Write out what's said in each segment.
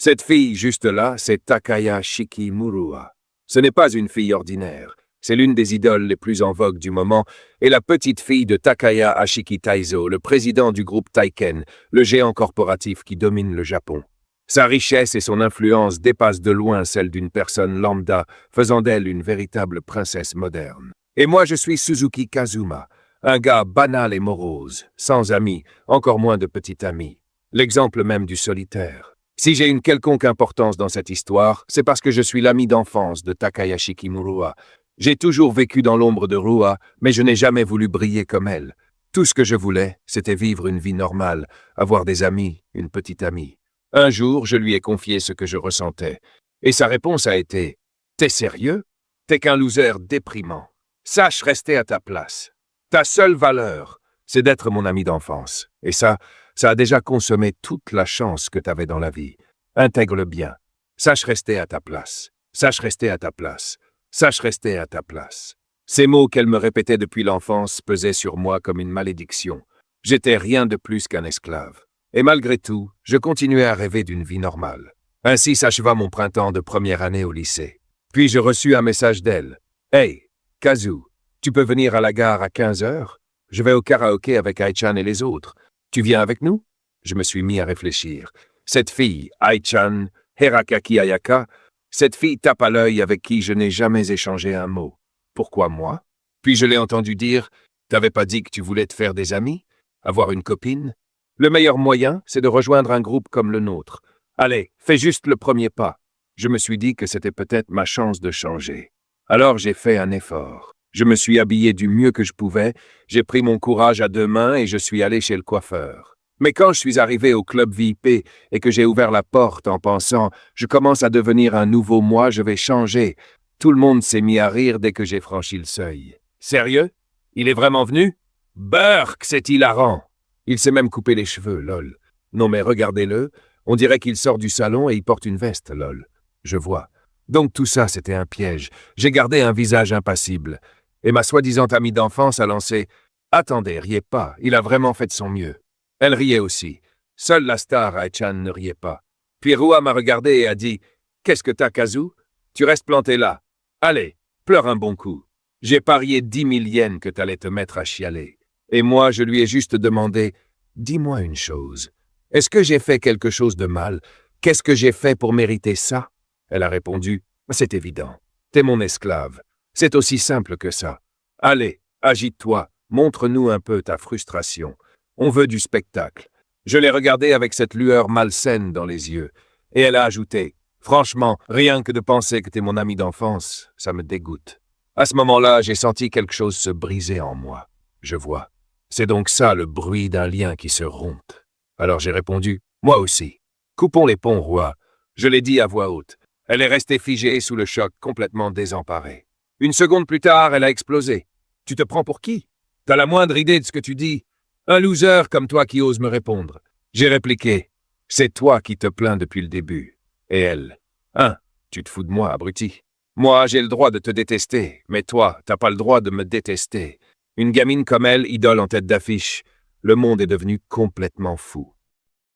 Cette fille juste là, c'est Takaya Shikimurua. Ce n'est pas une fille ordinaire. C'est l'une des idoles les plus en vogue du moment et la petite fille de Takaya Ashiki Taizo, le président du groupe Taiken, le géant corporatif qui domine le Japon. Sa richesse et son influence dépassent de loin celle d'une personne lambda, faisant d'elle une véritable princesse moderne. Et moi je suis Suzuki Kazuma, un gars banal et morose, sans amis, encore moins de petit ami. L'exemple même du solitaire. Si j'ai une quelconque importance dans cette histoire, c'est parce que je suis l'ami d'enfance de Takaya Shikimurua. J'ai toujours vécu dans l'ombre de Rua, mais je n'ai jamais voulu briller comme elle. Tout ce que je voulais, c'était vivre une vie normale, avoir des amis, une petite amie. Un jour, je lui ai confié ce que je ressentais. Et sa réponse a été « T'es sérieux? T'es qu'un loser déprimant. Sache rester à ta place. Ta seule valeur, c'est d'être mon ami d'enfance. Et ça a déjà consommé toute la chance que t'avais dans la vie. Intègre-le bien. Sache rester à ta place. Sache rester à ta place. Sache rester à ta place. » Ces mots qu'elle me répétait depuis l'enfance pesaient sur moi comme une malédiction. J'étais rien de plus qu'un esclave. Et malgré tout, je continuais à rêver d'une vie normale. Ainsi s'acheva mon printemps de première année au lycée. Puis je reçus un message d'elle. « Hey, Kazu, tu peux venir à la gare à 15 heures? Je vais au karaoké avec Ai-chan et les autres. Tu viens avec nous ?» Je me suis mis à réfléchir. Cette fille, Ai-chan, Herakaki Ayaka, cette fille tape à l'œil avec qui je n'ai jamais échangé un mot. Pourquoi moi? Puis je l'ai entendu dire « T'avais pas dit que tu voulais te faire des amis? Avoir une copine? Le meilleur moyen, c'est de rejoindre un groupe comme le nôtre. Allez, fais juste le premier pas. » Je me suis dit que c'était peut-être ma chance de changer. Alors j'ai fait un effort. Je me suis habillé du mieux que je pouvais, j'ai pris mon courage à deux mains et je suis allé chez le coiffeur. Mais quand je suis arrivé au club VIP et que j'ai ouvert la porte en pensant « Je commence à devenir un nouveau moi, je vais changer », tout le monde s'est mis à rire dès que j'ai franchi le seuil. « Sérieux? Il est vraiment venu? Burk, c'est hilarant! Il s'est même coupé les cheveux, lol. Non mais regardez-le, on dirait qu'il sort du salon et il porte une veste, lol. Je vois. Donc tout ça, c'était un piège. J'ai gardé un visage impassible. Et ma soi-disant amie d'enfance a lancé « Attendez, riez pas, il a vraiment fait de son mieux. » Elle riait aussi. Seule la star, Ai-chan, ne riait pas. Puis Rua m'a regardé et a dit « Qu'est-ce que t'as, Kazu? Tu restes planté là. Allez, pleure un bon coup. J'ai parié 10 000 yens que t'allais te mettre à chialer. » Et moi, je lui ai juste demandé « Dis-moi une chose. Est-ce que j'ai fait quelque chose de mal? Qu'est-ce que j'ai fait pour mériter ça? » Elle a répondu « C'est évident. T'es mon esclave. C'est aussi simple que ça. Allez, agite-toi. Montre-nous un peu ta frustration. On veut du spectacle. » Je l'ai regardée avec cette lueur malsaine dans les yeux. Et elle a ajouté « Franchement, rien que de penser que t'es mon ami d'enfance, ça me dégoûte. » À ce moment-là, j'ai senti quelque chose se briser en moi. Je vois. C'est donc ça le bruit d'un lien qui se rompt. Alors j'ai répondu « Moi aussi. Coupons les ponts, Roi. » Je l'ai dit à voix haute. Elle est restée figée sous le choc, complètement désemparée. Une seconde plus tard, elle a explosé. « Tu te prends pour qui? T'as la moindre idée de ce que tu dis? Un loser comme toi qui ose me répondre. » J'ai répliqué. « C'est toi qui te plains depuis le début. » Et elle. « Hein, tu te fous de moi, abruti. Moi, j'ai le droit de te détester, mais toi, t'as pas le droit de me détester. Une gamine comme elle, idole en tête d'affiche. Le monde est devenu complètement fou. »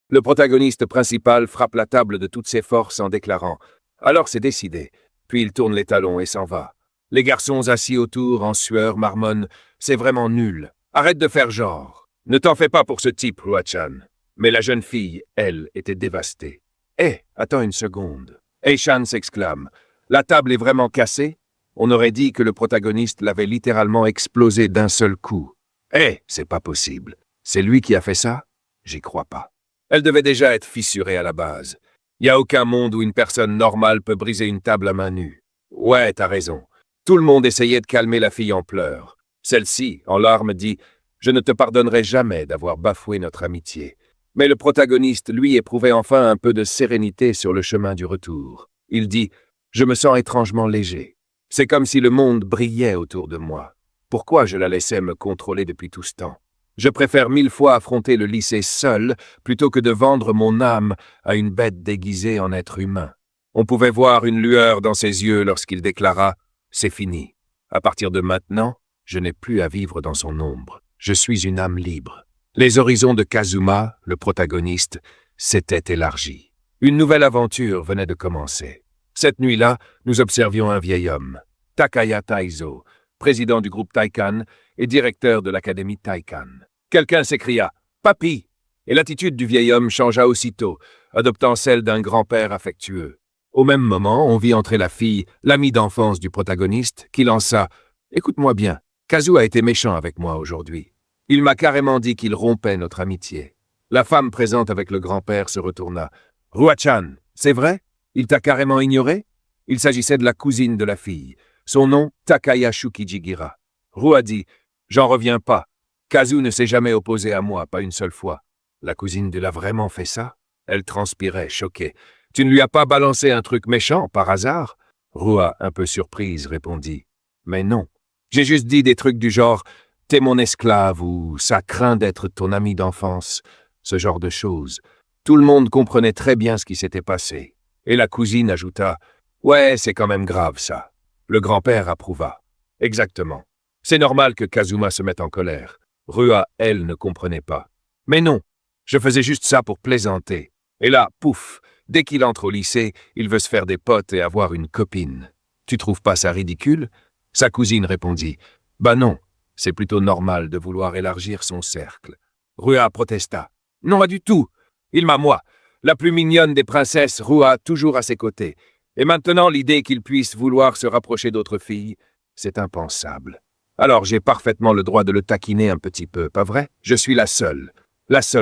Le protagoniste principal frappe la table de toutes ses forces en déclarant « Alors c'est décidé. » Puis il tourne les talons et s'en va. Les garçons assis autour, en sueur, marmonnent « C'est vraiment nul. Arrête de faire genre. Ne t'en fais pas pour ce type, Rua-chan. » Mais la jeune fille, elle, était dévastée. « Hé, attends une seconde. » Ei-chan s'exclame. « La table est vraiment cassée? » On aurait dit que le protagoniste l'avait littéralement explosé d'un seul coup. « Hé, c'est pas possible. C'est lui qui a fait ça? J'y crois pas. » Elle devait déjà être fissurée à la base. Y a aucun monde où une personne normale peut briser une table à main nue. Ouais, t'as raison. Tout le monde essayait de calmer la fille en pleurs. Celle-ci, en larmes, dit « Je ne te pardonnerai jamais d'avoir bafoué notre amitié. » Mais le protagoniste, lui, éprouvait enfin un peu de sérénité sur le chemin du retour. Il dit « Je me sens étrangement léger. C'est comme si le monde brillait autour de moi. Pourquoi je la laissais me contrôler depuis tout ce temps? Je préfère 1000 fois affronter le lycée seul plutôt que de vendre mon âme à une bête déguisée en être humain. » On pouvait voir une lueur dans ses yeux lorsqu'il déclara « C'est fini. À partir de maintenant, je n'ai plus à vivre dans son ombre. Je suis une âme libre. » Les horizons de Kazuma, le protagoniste, s'étaient élargis. Une nouvelle aventure venait de commencer. Cette nuit-là, nous observions un vieil homme, Takaya Taizo, président du groupe Taikan et directeur de l'académie Taikan. Quelqu'un s'écria « Papy !» et l'attitude du vieil homme changea aussitôt, adoptant celle d'un grand-père affectueux. Au même moment, on vit entrer la fille, l'amie d'enfance du protagoniste, qui lança « Écoute-moi bien, Kazu a été méchant avec moi aujourd'hui. Il m'a carrément dit qu'il rompait notre amitié. » La femme présente avec le grand-père se retourna. « Rua-chan, c'est vrai? Il t'a carrément ignoré ?» Il s'agissait de la cousine de la fille. Son nom, Takaya Shukijigira. Rua dit « J'en reviens pas. Kazu ne s'est jamais opposé à moi, pas une seule fois. » La cousine de l'a vraiment fait ça? Elle transpirait, choquée. « Tu ne lui as pas balancé un truc méchant, par hasard ?» Rua, un peu surprise, répondit « Mais non. J'ai juste dit des trucs du genre « T'es mon esclave » ou « Ça craint d'être ton ami d'enfance », ce genre de choses. Tout le monde comprenait très bien ce qui s'était passé. Et la cousine ajouta « Ouais, c'est quand même grave ça. » Le grand-père approuva. « Exactement. C'est normal que Kazuma se mette en colère. » Rua, elle, ne comprenait pas. « Mais non, je faisais juste ça pour plaisanter. » Et là, pouf, dès qu'il entre au lycée, il veut se faire des potes et avoir une copine. Tu trouves pas ça ridicule? Sa cousine répondit « Bah non, c'est plutôt normal de vouloir élargir son cercle. » Rua protesta. « Non, pas du tout. Il m'a moi, la plus mignonne des princesses, Rua, toujours à ses côtés. Et maintenant, l'idée qu'il puisse vouloir se rapprocher d'autres filles, c'est impensable. Alors j'ai parfaitement le droit de le taquiner un petit peu, pas vrai? Je suis la seule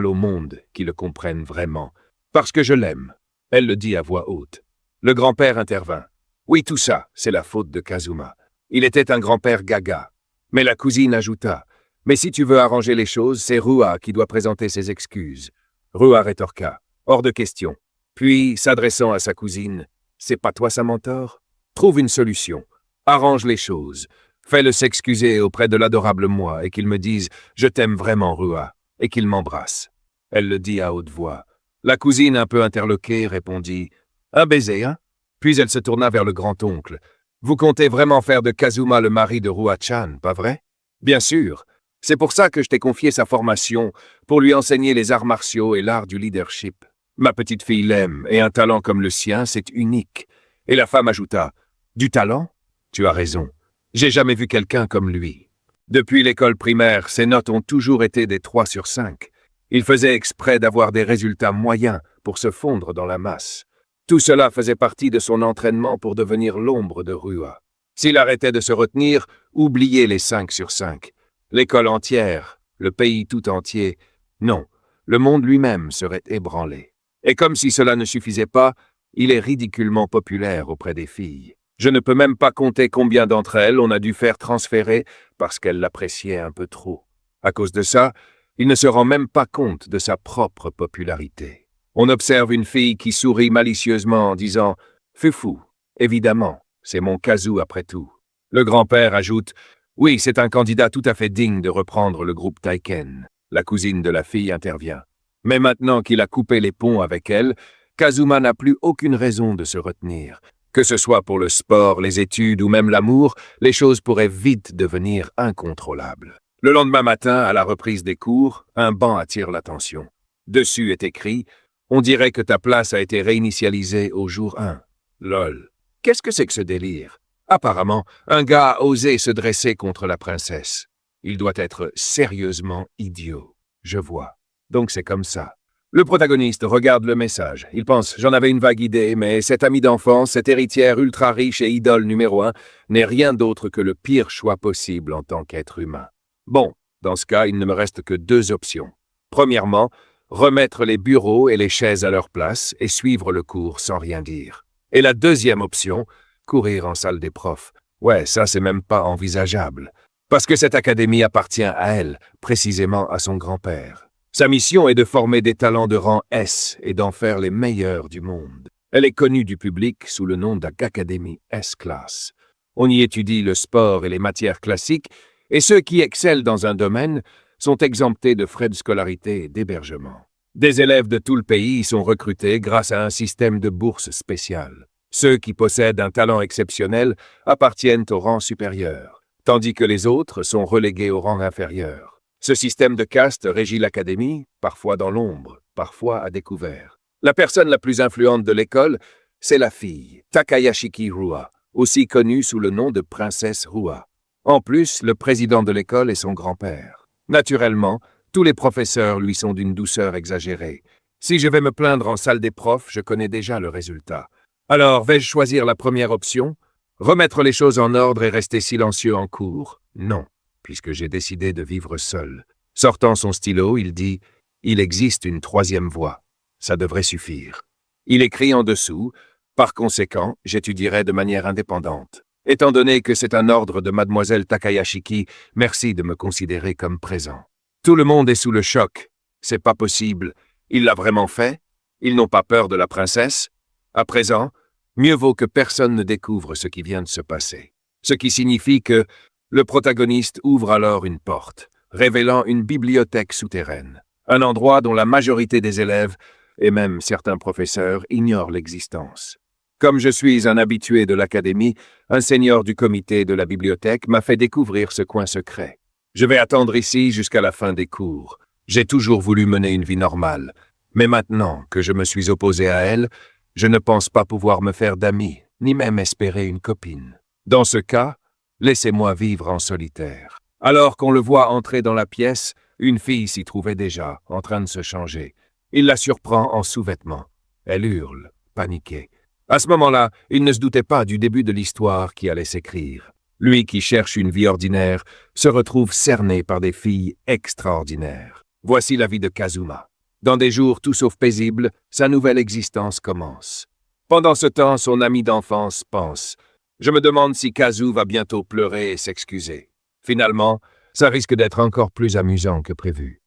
au monde qui le comprenne vraiment. Parce que je l'aime. » Elle le dit à voix haute. Le grand-père intervint. « Oui, tout ça, c'est la faute de Kazuma. Il était un grand-père gaga. » Mais la cousine ajouta. « Mais si tu veux arranger les choses, c'est Rua qui doit présenter ses excuses. » Rua rétorqua. « Hors de question. » Puis, s'adressant à sa cousine. « C'est pas toi sa mentor? Trouve une solution. Arrange les choses. Fais-le s'excuser auprès de l'adorable moi et qu'il me dise « Je t'aime vraiment, Rua » et qu'il m'embrasse. » Elle le dit à haute voix. La cousine, un peu interloquée, répondit « Un baiser, hein ?» Puis elle se tourna vers le grand-oncle. « Vous comptez vraiment faire de Kazuma le mari de Rua-chan, pas vrai? » « Bien sûr. C'est pour ça que je t'ai confié sa formation, pour lui enseigner les arts martiaux et l'art du leadership. Ma petite fille l'aime, et un talent comme le sien, c'est unique. » Et la femme ajouta « Du talent? Tu as raison. J'ai jamais vu quelqu'un comme lui. Depuis l'école primaire, ses notes ont toujours été des 3 sur 5. Il faisait exprès d'avoir des résultats moyens pour se fondre dans la masse. Tout cela faisait partie de son entraînement pour devenir l'ombre de Rua. S'il arrêtait de se retenir, oubliez les 5 sur 5. L'école entière, le pays tout entier, non, le monde lui-même serait ébranlé. Et comme si cela ne suffisait pas, il est ridiculement populaire auprès des filles. Je ne peux même pas compter combien d'entre elles on a dû faire transférer parce qu'elles l'appréciaient un peu trop. À cause de ça, il ne se rend même pas compte de sa propre popularité. On observe une fille qui sourit malicieusement en disant « Fufou, évidemment, c'est mon Kazu après tout. » Le grand-père ajoute « Oui, c'est un candidat tout à fait digne de reprendre le groupe Taiken. » La cousine de la fille intervient. Mais maintenant qu'il a coupé les ponts avec elle, Kazuma n'a plus aucune raison de se retenir. Que ce soit pour le sport, les études ou même l'amour, les choses pourraient vite devenir incontrôlables. Le lendemain matin, à la reprise des cours, un banc attire l'attention. Dessus est écrit « On dirait que ta place a été réinitialisée au jour 1. » Lol. Qu'est-ce que c'est que ce délire? Apparemment, un gars a osé se dresser contre la princesse. Il doit être sérieusement idiot. Je vois. Donc c'est comme ça. Le protagoniste regarde le message. Il pense « J'en avais une vague idée, mais cette amie d'enfance, cette héritière ultra riche et idole numéro 1, n'est rien d'autre que le pire choix possible en tant qu'être humain. » Bon, dans ce cas, il ne me reste que 2 options. Premièrement, remettre les bureaux et les chaises à leur place et suivre le cours sans rien dire. Et la deuxième option, courir en salle des profs. Ouais, ça c'est même pas envisageable. Parce que cette académie appartient à elle, précisément à son grand-père. Sa mission est de former des talents de rang S et d'en faire les meilleurs du monde. Elle est connue du public sous le nom d'Académie S-Class. On y étudie le sport et les matières classiques, et ceux qui excellent dans un domaine sont exemptés de frais de scolarité et d'hébergement. Des élèves de tout le pays y sont recrutés grâce à un système de bourse spéciale. Ceux qui possèdent un talent exceptionnel appartiennent au rang supérieur, tandis que les autres sont relégués au rang inférieur. Ce système de caste régit l'académie, parfois dans l'ombre, parfois à découvert. La personne la plus influente de l'école, c'est la fille, Takayashiki Rua, aussi connue sous le nom de princesse Rua. En plus, le président de l'école est son grand-père. Naturellement, tous les professeurs lui sont d'une douceur exagérée. Si je vais me plaindre en salle des profs, je connais déjà le résultat. Alors, vais-je choisir la première option? Remettre les choses en ordre et rester silencieux en cours? Non, puisque j'ai décidé de vivre seul. Sortant son stylo, il dit « Il existe une troisième voie. Ça devrait suffire. » Il écrit en dessous « Par conséquent, j'étudierai de manière indépendante. Étant donné que c'est un ordre de mademoiselle Takayashiki, merci de me considérer comme présent. » Tout le monde est sous le choc. C'est pas possible. Il l'a vraiment fait? Ils n'ont pas peur de la princesse? À présent, mieux vaut que personne ne découvre ce qui vient de se passer. Ce qui signifie que le protagoniste ouvre alors une porte, révélant une bibliothèque souterraine, un endroit dont la majorité des élèves, et même certains professeurs, ignorent l'existence. Comme je suis un habitué de l'académie, un senior du comité de la bibliothèque m'a fait découvrir ce coin secret. Je vais attendre ici jusqu'à la fin des cours. J'ai toujours voulu mener une vie normale, mais maintenant que je me suis opposé à elle, je ne pense pas pouvoir me faire d'amis, ni même espérer une copine. Dans ce cas, laissez-moi vivre en solitaire. Alors qu'on le voit entrer dans la pièce, une fille s'y trouvait déjà, en train de se changer. Il la surprend en sous-vêtements. Elle hurle, paniquée. À ce moment-là, il ne se doutait pas du début de l'histoire qui allait s'écrire. Lui qui cherche une vie ordinaire se retrouve cerné par des filles extraordinaires. Voici la vie de Kazuma. Dans des jours tout sauf paisibles, sa nouvelle existence commence. Pendant ce temps, son ami d'enfance pense « Je me demande si Kazu va bientôt pleurer et s'excuser. » Finalement, ça risque d'être encore plus amusant que prévu.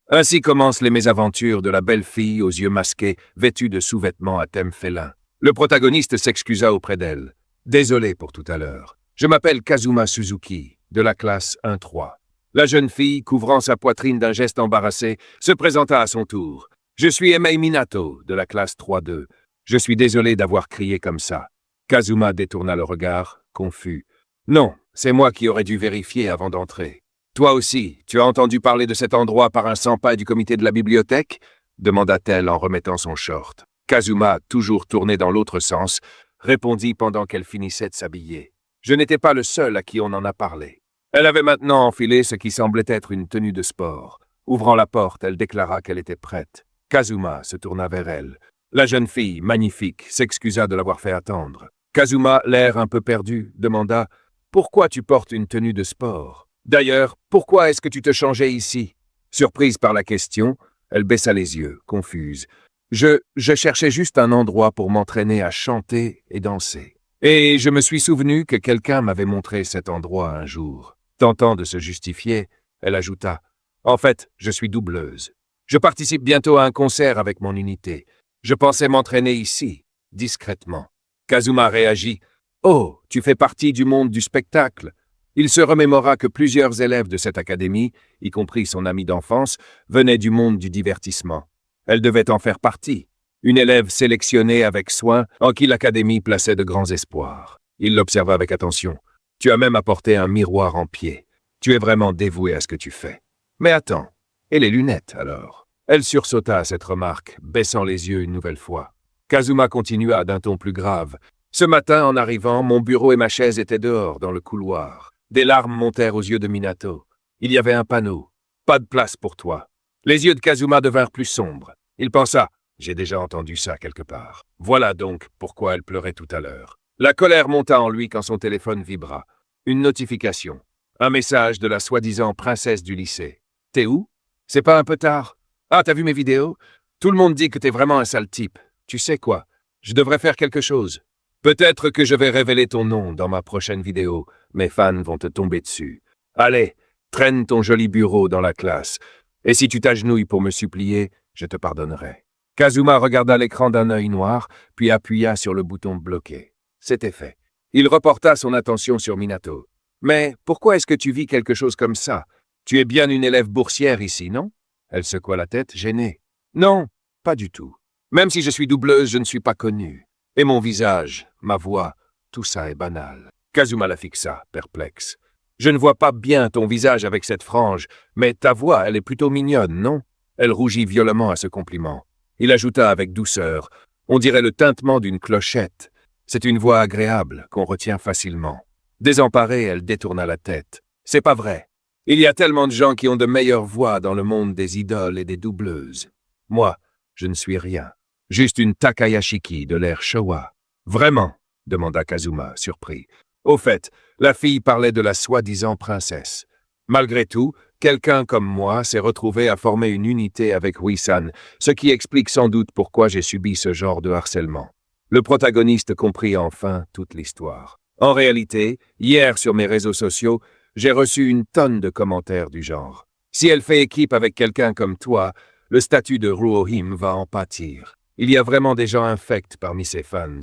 Ainsi commencent les mésaventures de la belle fille aux yeux masqués, vêtue de sous-vêtements à thème félin. Le protagoniste s'excusa auprès d'elle. « Désolé pour tout à l'heure. Je m'appelle Kazuma Suzuki, de la classe 1-3. » La jeune fille, couvrant sa poitrine d'un geste embarrassé, se présenta à son tour. « Je suis Emei Minato, de la classe 3-2. Je suis désolé d'avoir crié comme ça. » Kazuma détourna le regard, confus. « Non, c'est moi qui aurais dû vérifier avant d'entrer. »« Toi aussi, tu as entendu parler de cet endroit par un senpai du comité de la bibliothèque ?» demanda-t-elle en remettant son short. Kazuma, toujours tourné dans l'autre sens, répondit pendant qu'elle finissait de s'habiller. « Je n'étais pas le seul à qui on en a parlé. » Elle avait maintenant enfilé ce qui semblait être une tenue de sport. Ouvrant la porte, elle déclara qu'elle était prête. Kazuma se tourna vers elle. La jeune fille, magnifique, s'excusa de l'avoir fait attendre. Kazuma, l'air un peu perdu, demanda « Pourquoi tu portes une tenue de sport? D'ailleurs, pourquoi est-ce que tu te changeais ici ?» Surprise par la question, elle baissa les yeux, confuse. « Je cherchais juste un endroit pour m'entraîner à chanter et danser. Et je me suis souvenu que quelqu'un m'avait montré cet endroit un jour. » Tentant de se justifier, elle ajouta « En fait, je suis doubleuse. Je participe bientôt à un concert avec mon unité. Je pensais m'entraîner ici, discrètement. » Kazuma réagit « Oh, tu fais partie du monde du spectacle. » Il se remémora que plusieurs élèves de cette académie, y compris son ami d'enfance, venaient du monde du divertissement. Elle devait en faire partie. Une élève sélectionnée avec soin, en qui l'académie plaçait de grands espoirs. Il l'observa avec attention. « Tu as même apporté un miroir en pied. Tu es vraiment dévoué à ce que tu fais. Mais attends, et les lunettes alors ?» Elle sursauta à cette remarque, baissant les yeux une nouvelle fois. Kazuma continua d'un ton plus grave. « Ce matin, en arrivant, mon bureau et ma chaise étaient dehors, dans le couloir. Des larmes montèrent aux yeux de Minato. Il y avait un panneau. Pas de place pour toi. » Les yeux de Kazuma devinrent plus sombres. Il pensa « J'ai déjà entendu ça quelque part. » Voilà donc pourquoi elle pleurait tout à l'heure. La colère monta en lui quand son téléphone vibra. Une notification. Un message de la soi-disant princesse du lycée. « T'es où? C'est pas un peu tard? Ah, t'as vu mes vidéos? Tout le monde dit que t'es vraiment un sale type. Tu sais quoi? Je devrais faire quelque chose. Peut-être que je vais révéler ton nom dans ma prochaine vidéo. Mes fans vont te tomber dessus. Allez, traîne ton joli bureau dans la classe. Et si tu t'agenouilles pour me supplier, je te pardonnerai. » Kazuma regarda l'écran d'un œil noir, puis appuya sur le bouton bloqué. C'était fait. Il reporta son attention sur Minato. « Mais pourquoi est-ce que tu vis quelque chose comme ça? Tu es bien une élève boursière ici, non ?» Elle secoua la tête, gênée. « Non, pas du tout. Même si je suis doubleuse, je ne suis pas connue. Et mon visage, ma voix, tout ça est banal. » Kazuma la fixa, perplexe. « Je ne vois pas bien ton visage avec cette frange, mais ta voix, elle est plutôt mignonne, non ?» Elle rougit violemment à ce compliment. Il ajouta avec douceur. On dirait le tintement d'une clochette. C'est une voix agréable qu'on retient facilement. Désemparée, elle détourna la tête. C'est pas vrai. Il y a tellement de gens qui ont de meilleures voix dans le monde des idoles et des doubleuses. Moi, je ne suis rien. Juste une Takayashiki de l'ère Showa. Vraiment? Demanda Kazuma, surpris. Au fait, la fille parlait de la soi-disant princesse. Malgré tout, quelqu'un comme moi s'est retrouvé à former une unité avec Wii-san, ce qui explique sans doute pourquoi j'ai subi ce genre de harcèlement. Le protagoniste comprit enfin toute l'histoire. En réalité, hier sur mes réseaux sociaux, j'ai reçu une tonne de commentaires du genre. Si elle fait équipe avec quelqu'un comme toi, le statut de Ruohime va en pâtir. Il y a vraiment des gens infects parmi ses fans.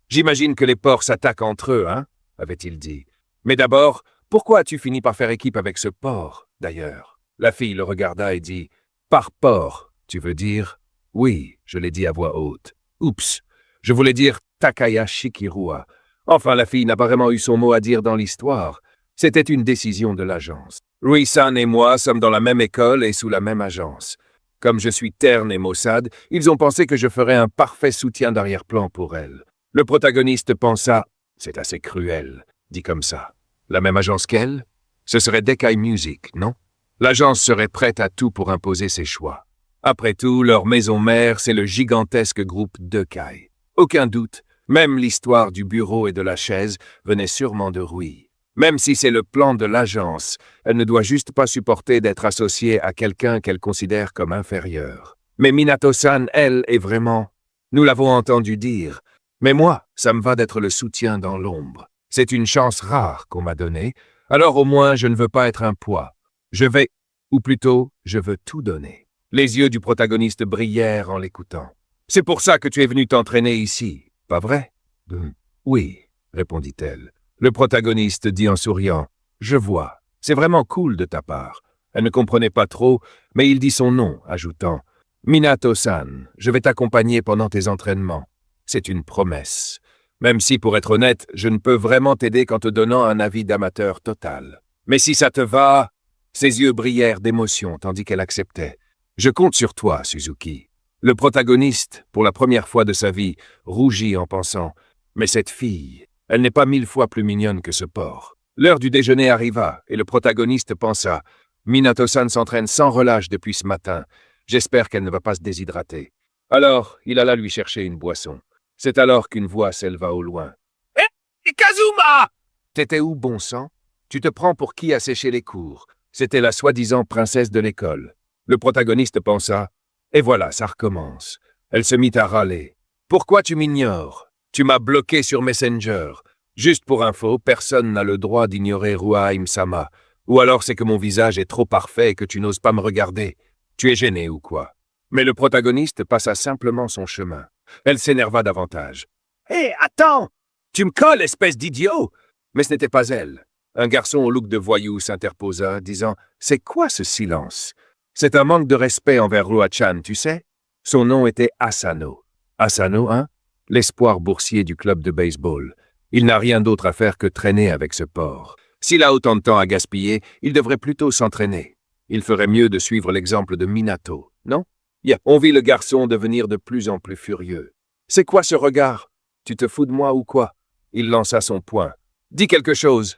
J'imagine que les porcs s'attaquent entre eux, hein? Avait-il dit. Mais d'abord, pourquoi as-tu fini par faire équipe avec ce porc, d'ailleurs? La fille le regarda et dit, par porc, tu veux dire? Oui, je l'ai dit à voix haute. Oups, je voulais dire Takayashiki Rua. Enfin, la fille n'a pas vraiment eu son mot à dire dans l'histoire. C'était une décision de l'agence. Rui-san et moi sommes dans la même école et sous la même agence. Comme je suis terne et maussade, ils ont pensé que je ferais un parfait soutien d'arrière-plan pour elle. Le protagoniste pensa « C'est assez cruel », dit comme ça. La même agence qu'elle? Ce serait Dekai Music, non? L'agence serait prête à tout pour imposer ses choix. Après tout, leur maison mère, c'est le gigantesque groupe Dekai. Aucun doute, même l'histoire du bureau et de la chaise venait sûrement de Rui. Même si c'est le plan de l'agence, elle ne doit juste pas supporter d'être associée à quelqu'un qu'elle considère comme inférieur. Mais Minato-san, elle, est vraiment... Nous l'avons entendu dire. Mais moi, ça me va d'être le soutien dans l'ombre. C'est une chance rare qu'on m'a donnée, alors au moins je ne veux pas être un poids. Je vais, ou plutôt, je veux tout donner. Les yeux du protagoniste brillèrent en l'écoutant. C'est pour ça que tu es venu t'entraîner ici, pas vrai? Oui, répondit-elle. Le protagoniste dit en souriant, « Je vois, c'est vraiment cool de ta part. » Elle ne comprenait pas trop, mais il dit son nom, ajoutant, « Minato-san, je vais t'accompagner pendant tes entraînements. C'est une promesse. Même si, pour être honnête, je ne peux vraiment t'aider qu'en te donnant un avis d'amateur total. Mais si ça te va... » Ses yeux brillèrent d'émotion tandis qu'elle acceptait. « Je compte sur toi, Suzuki. » Le protagoniste, pour la première fois de sa vie, rougit en pensant, « Mais cette fille... » Elle n'est pas 1000 fois plus mignonne que ce porc. L'heure du déjeuner arriva, et le protagoniste pensa « Minato-san s'entraîne sans relâche depuis ce matin. J'espère qu'elle ne va pas se déshydrater. » Alors, il alla lui chercher une boisson. C'est alors qu'une voix s'éleva au loin. « Hé, Kazuma !»« T'étais où, bon sang? Tu te prends pour qui a séché les cours ?» C'était la soi-disant princesse de l'école. Le protagoniste pensa « Et voilà, ça recommence. » Elle se mit à râler. « Pourquoi tu m'ignores? Tu m'as bloqué sur Messenger. Juste pour info, personne n'a le droit d'ignorer Ruaim-sama. Ou alors c'est que mon visage est trop parfait et que tu n'oses pas me regarder. Tu es gêné ou quoi? » Mais le protagoniste passa simplement son chemin. Elle s'énerva davantage. « Hé, attends! Tu me colles, espèce d'idiot !» Mais ce n'était pas elle. Un garçon au look de voyou s'interposa, disant « C'est quoi ce silence? C'est un manque de respect envers Rua-chan, tu sais? » Son nom était Asano. Asano, hein? L'espoir boursier du club de baseball. Il n'a rien d'autre à faire que traîner avec ce porc. S'il a autant de temps à gaspiller, il devrait plutôt s'entraîner. Il ferait mieux de suivre l'exemple de Minato, non? On vit le garçon devenir de plus en plus furieux. « C'est quoi ce regard? Tu te fous de moi ou quoi? » Il lança son poing. « Dis quelque chose. »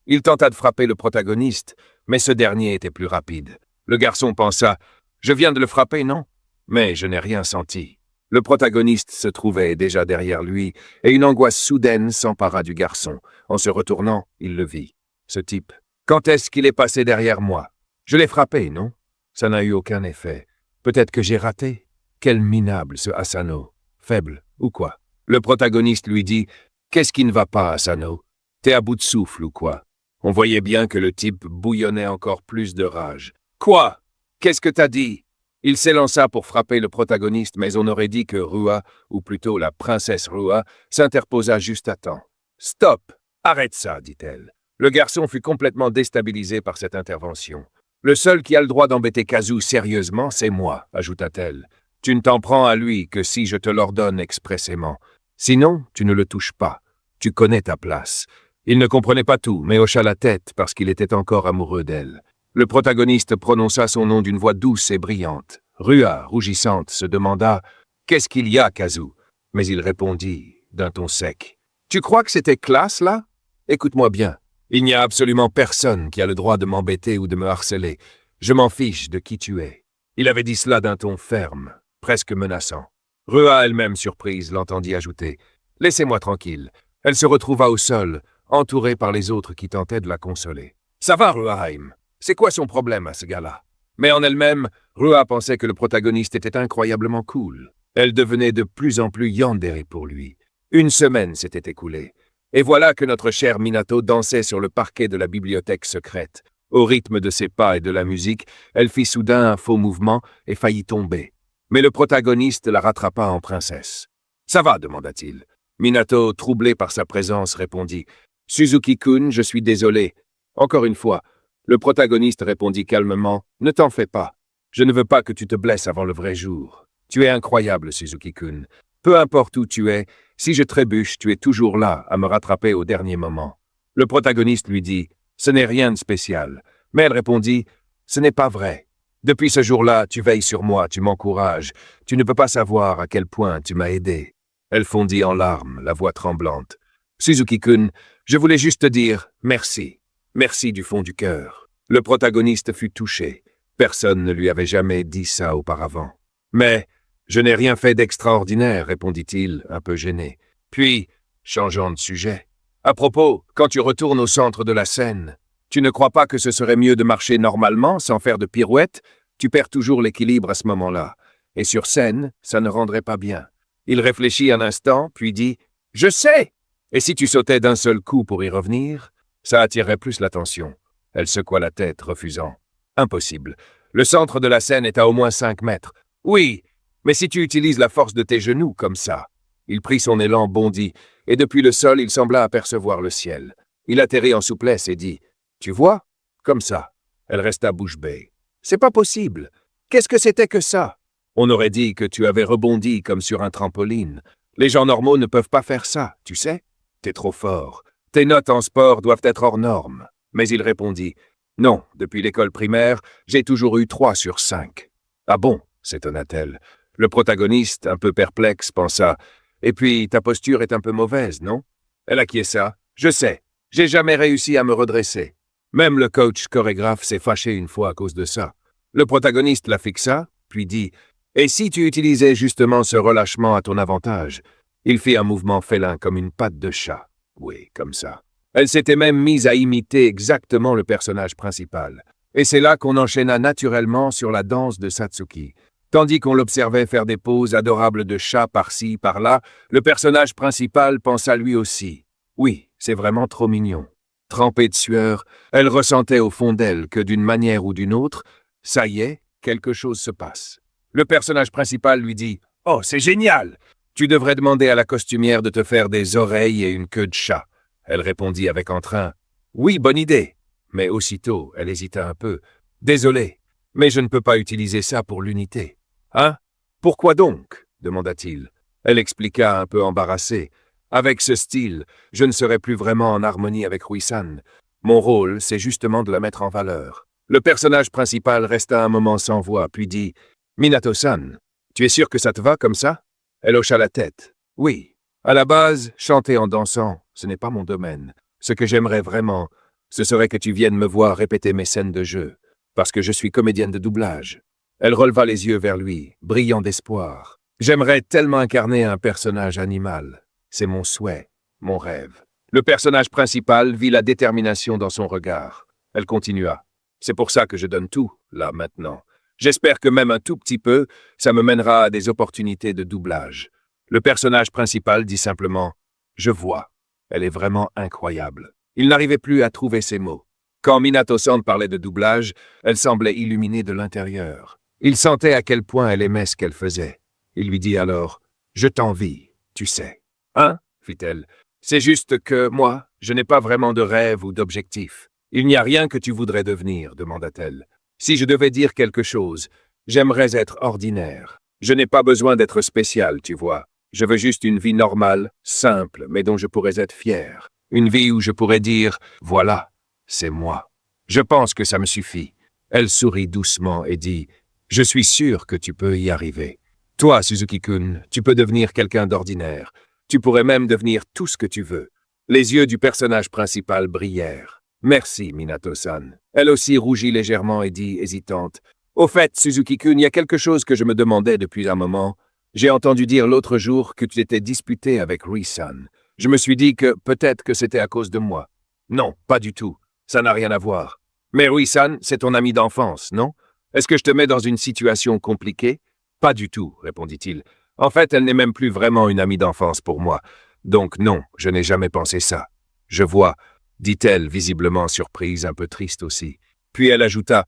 Il tenta de frapper le protagoniste, mais ce dernier était plus rapide. Le garçon pensa « Je viens de le frapper, non? » Mais je n'ai rien senti. Le protagoniste se trouvait déjà derrière lui, et une angoisse soudaine s'empara du garçon. En se retournant, il le vit. Ce type. Quand est-ce qu'il est passé derrière moi? Je l'ai frappé, non? Ça n'a eu aucun effet. Peut-être que j'ai raté? Quel minable, ce Asano. Faible, ou quoi? Le protagoniste lui dit « Qu'est-ce qui ne va pas, Asano? T'es à bout de souffle, ou quoi? » On voyait bien que le type bouillonnait encore plus de rage. « Quoi? Qu'est-ce que t'as dit? » Il s'élança pour frapper le protagoniste, mais on aurait dit que Rua, ou plutôt la princesse Rua, s'interposa juste à temps. « Stop! Arrête ça, dit-elle. » Le garçon fut complètement déstabilisé par cette intervention. « Le seul qui a le droit d'embêter Kazu sérieusement, c'est moi, ajouta-t-elle. Tu ne t'en prends à lui que si je te l'ordonne expressément. Sinon, tu ne le touches pas. Tu connais ta place. » Il ne comprenait pas tout, mais hocha la tête parce qu'il était encore amoureux d'elle. Le protagoniste prononça son nom d'une voix douce et brillante. Rua, rougissante, se demanda « Qu'est-ce qu'il y a, Kazu ?» Mais il répondit, d'un ton sec. « Tu crois que c'était classe, là? Écoute-moi bien. Il n'y a absolument personne qui a le droit de m'embêter ou de me harceler. Je m'en fiche de qui tu es. » Il avait dit cela d'un ton ferme, presque menaçant. Rua, elle-même surprise, l'entendit ajouter « Laissez-moi tranquille. » Elle se retrouva au sol, entourée par les autres qui tentaient de la consoler. « Ça va, Ruaheim? C'est quoi son problème à ce gars-là ?» Mais en elle-même, Rua pensait que le protagoniste était incroyablement cool. Elle devenait de plus en plus yandere pour lui. Une semaine s'était écoulée. Et voilà que notre chère Minato dansait sur le parquet de la bibliothèque secrète. Au rythme de ses pas et de la musique, elle fit soudain un faux mouvement et faillit tomber. Mais le protagoniste la rattrapa en princesse. « Ça va ?» demanda-t-il. Minato, troublé par sa présence, répondit « Suzuki-kun, je suis désolé. » Encore une fois, le protagoniste répondit calmement « Ne t'en fais pas. Je ne veux pas que tu te blesses avant le vrai jour. Tu es incroyable, Suzuki-kun. Peu importe où tu es, si je trébuche, tu es toujours là à me rattraper au dernier moment. » Le protagoniste lui dit « Ce n'est rien de spécial. » Mais elle répondit « Ce n'est pas vrai. Depuis ce jour-là, tu veilles sur moi, tu m'encourages. Tu ne peux pas savoir à quel point tu m'as aidé. » Elle fondit en larmes, la voix tremblante. « Suzuki-kun, je voulais juste te dire merci. Merci du fond du cœur. » Le protagoniste fut touché. Personne ne lui avait jamais dit ça auparavant. « Mais je n'ai rien fait d'extraordinaire, » répondit-il, un peu gêné. Puis, changeant de sujet. « À propos, quand tu retournes au centre de la scène, tu ne crois pas que ce serait mieux de marcher normalement, sans faire de pirouettes? Tu perds toujours l'équilibre à ce moment-là. Et sur scène, ça ne rendrait pas bien. » Il réfléchit un instant, puis dit « Je sais! Et si tu sautais d'un seul coup pour y revenir, ça attirerait plus l'attention. » Elle secoua la tête, refusant. « Impossible. Le centre de la scène est à au moins 5 mètres. Oui, mais si tu utilises la force de tes genoux comme ça. » Il prit son élan, bondit, et depuis le sol, il sembla apercevoir le ciel. Il atterrit en souplesse et dit « Tu vois? Comme ça. » Elle resta bouche bée. « C'est pas possible. Qu'est-ce que c'était que ça? » On aurait dit que tu avais rebondi comme sur un trampoline. Les gens normaux ne peuvent pas faire ça, tu sais? T'es trop fort. Tes notes en sport doivent être hors normes. Mais il répondit « Non, depuis l'école primaire, j'ai toujours eu 3 sur 5. » « Ah bon ?» s'étonna-t-elle. Le protagoniste, un peu perplexe, pensa « Et puis, ta posture est un peu mauvaise, non ?» Elle acquiesça. « Je sais, j'ai jamais réussi à me redresser. Même le coach chorégraphe s'est fâché une fois à cause de ça. » Le protagoniste la fixa, puis dit « Et si tu utilisais justement ce relâchement à ton avantage ?» Il fit un mouvement félin comme une patte de chat. Oui, comme ça. Elle s'était même mise à imiter exactement le personnage principal. Et c'est là qu'on enchaîna naturellement sur la danse de Satsuki. Tandis qu'on l'observait faire des poses adorables de chat par-ci, par-là, le personnage principal pensa lui aussi. Oui, c'est vraiment trop mignon. Trempée de sueur, elle ressentait au fond d'elle que d'une manière ou d'une autre, ça y est, quelque chose se passe. Le personnage principal lui dit « Oh, c'est génial! Tu devrais demander à la costumière de te faire des oreilles et une queue de chat. » Elle répondit avec entrain « Oui, bonne idée. » Mais aussitôt, elle hésita un peu. « Désolé, mais je ne peux pas utiliser ça pour l'unité. »« Hein? Pourquoi donc ?» demanda-t-il. Elle expliqua un peu embarrassée. « Avec ce style, je ne serai plus vraiment en harmonie avec Rui-san. Mon rôle, c'est justement de la mettre en valeur. » Le personnage principal resta un moment sans voix, puis dit « Minato-san, tu es sûr que ça te va comme ça ?» Elle hocha la tête. « Oui. À la base, chanter en dansant, ce n'est pas mon domaine. Ce que j'aimerais vraiment, ce serait que tu viennes me voir répéter mes scènes de jeu, parce que je suis comédienne de doublage. » Elle releva les yeux vers lui, brillant d'espoir. « J'aimerais tellement incarner un personnage animal. C'est mon souhait, mon rêve. » Le personnage principal vit la détermination dans son regard. Elle continua. « C'est pour ça que je donne tout, là, maintenant. J'espère que même un tout petit peu, ça me mènera à des opportunités de doublage. » Le personnage principal dit simplement « Je vois. Elle est vraiment incroyable. » Il n'arrivait plus à trouver ses mots. Quand Minato-san parlait de doublage, elle semblait illuminée de l'intérieur. Il sentait à quel point elle aimait ce qu'elle faisait. Il lui dit alors « Je t'envie, tu sais. »« Hein ?» fit-elle. « C'est juste que, moi, je n'ai pas vraiment de rêve ou d'objectif. »« Il n'y a rien que tu voudrais devenir, demanda-t-elle. Si je devais dire quelque chose, j'aimerais être ordinaire. Je n'ai pas besoin d'être spécial, tu vois. Je veux juste une vie normale, simple, mais dont je pourrais être fier. Une vie où je pourrais dire « Voilà, c'est moi. » Je pense que ça me suffit. Elle sourit doucement et dit « Je suis sûr que tu peux y arriver. Toi, Suzuki-kun, tu peux devenir quelqu'un d'ordinaire. Tu pourrais même devenir tout ce que tu veux. Les yeux du personnage principal brillèrent. Merci, Minato-san. Elle aussi rougit légèrement et dit, hésitante. Au fait, Suzuki-kun, il y a quelque chose que je me demandais depuis un moment. J'ai entendu dire l'autre jour que tu t'étais disputé avec Rui-san. Je me suis dit que peut-être que c'était à cause de moi. Non, pas du tout. Ça n'a rien à voir. Mais Rui-san, c'est ton ami d'enfance, non? Est-ce que je te mets dans une situation compliquée? Pas du tout, répondit-il. En fait, elle n'est même plus vraiment une amie d'enfance pour moi. Donc non, je n'ai jamais pensé ça. Je vois, dit-elle, visiblement surprise, un peu triste aussi. Puis elle ajouta,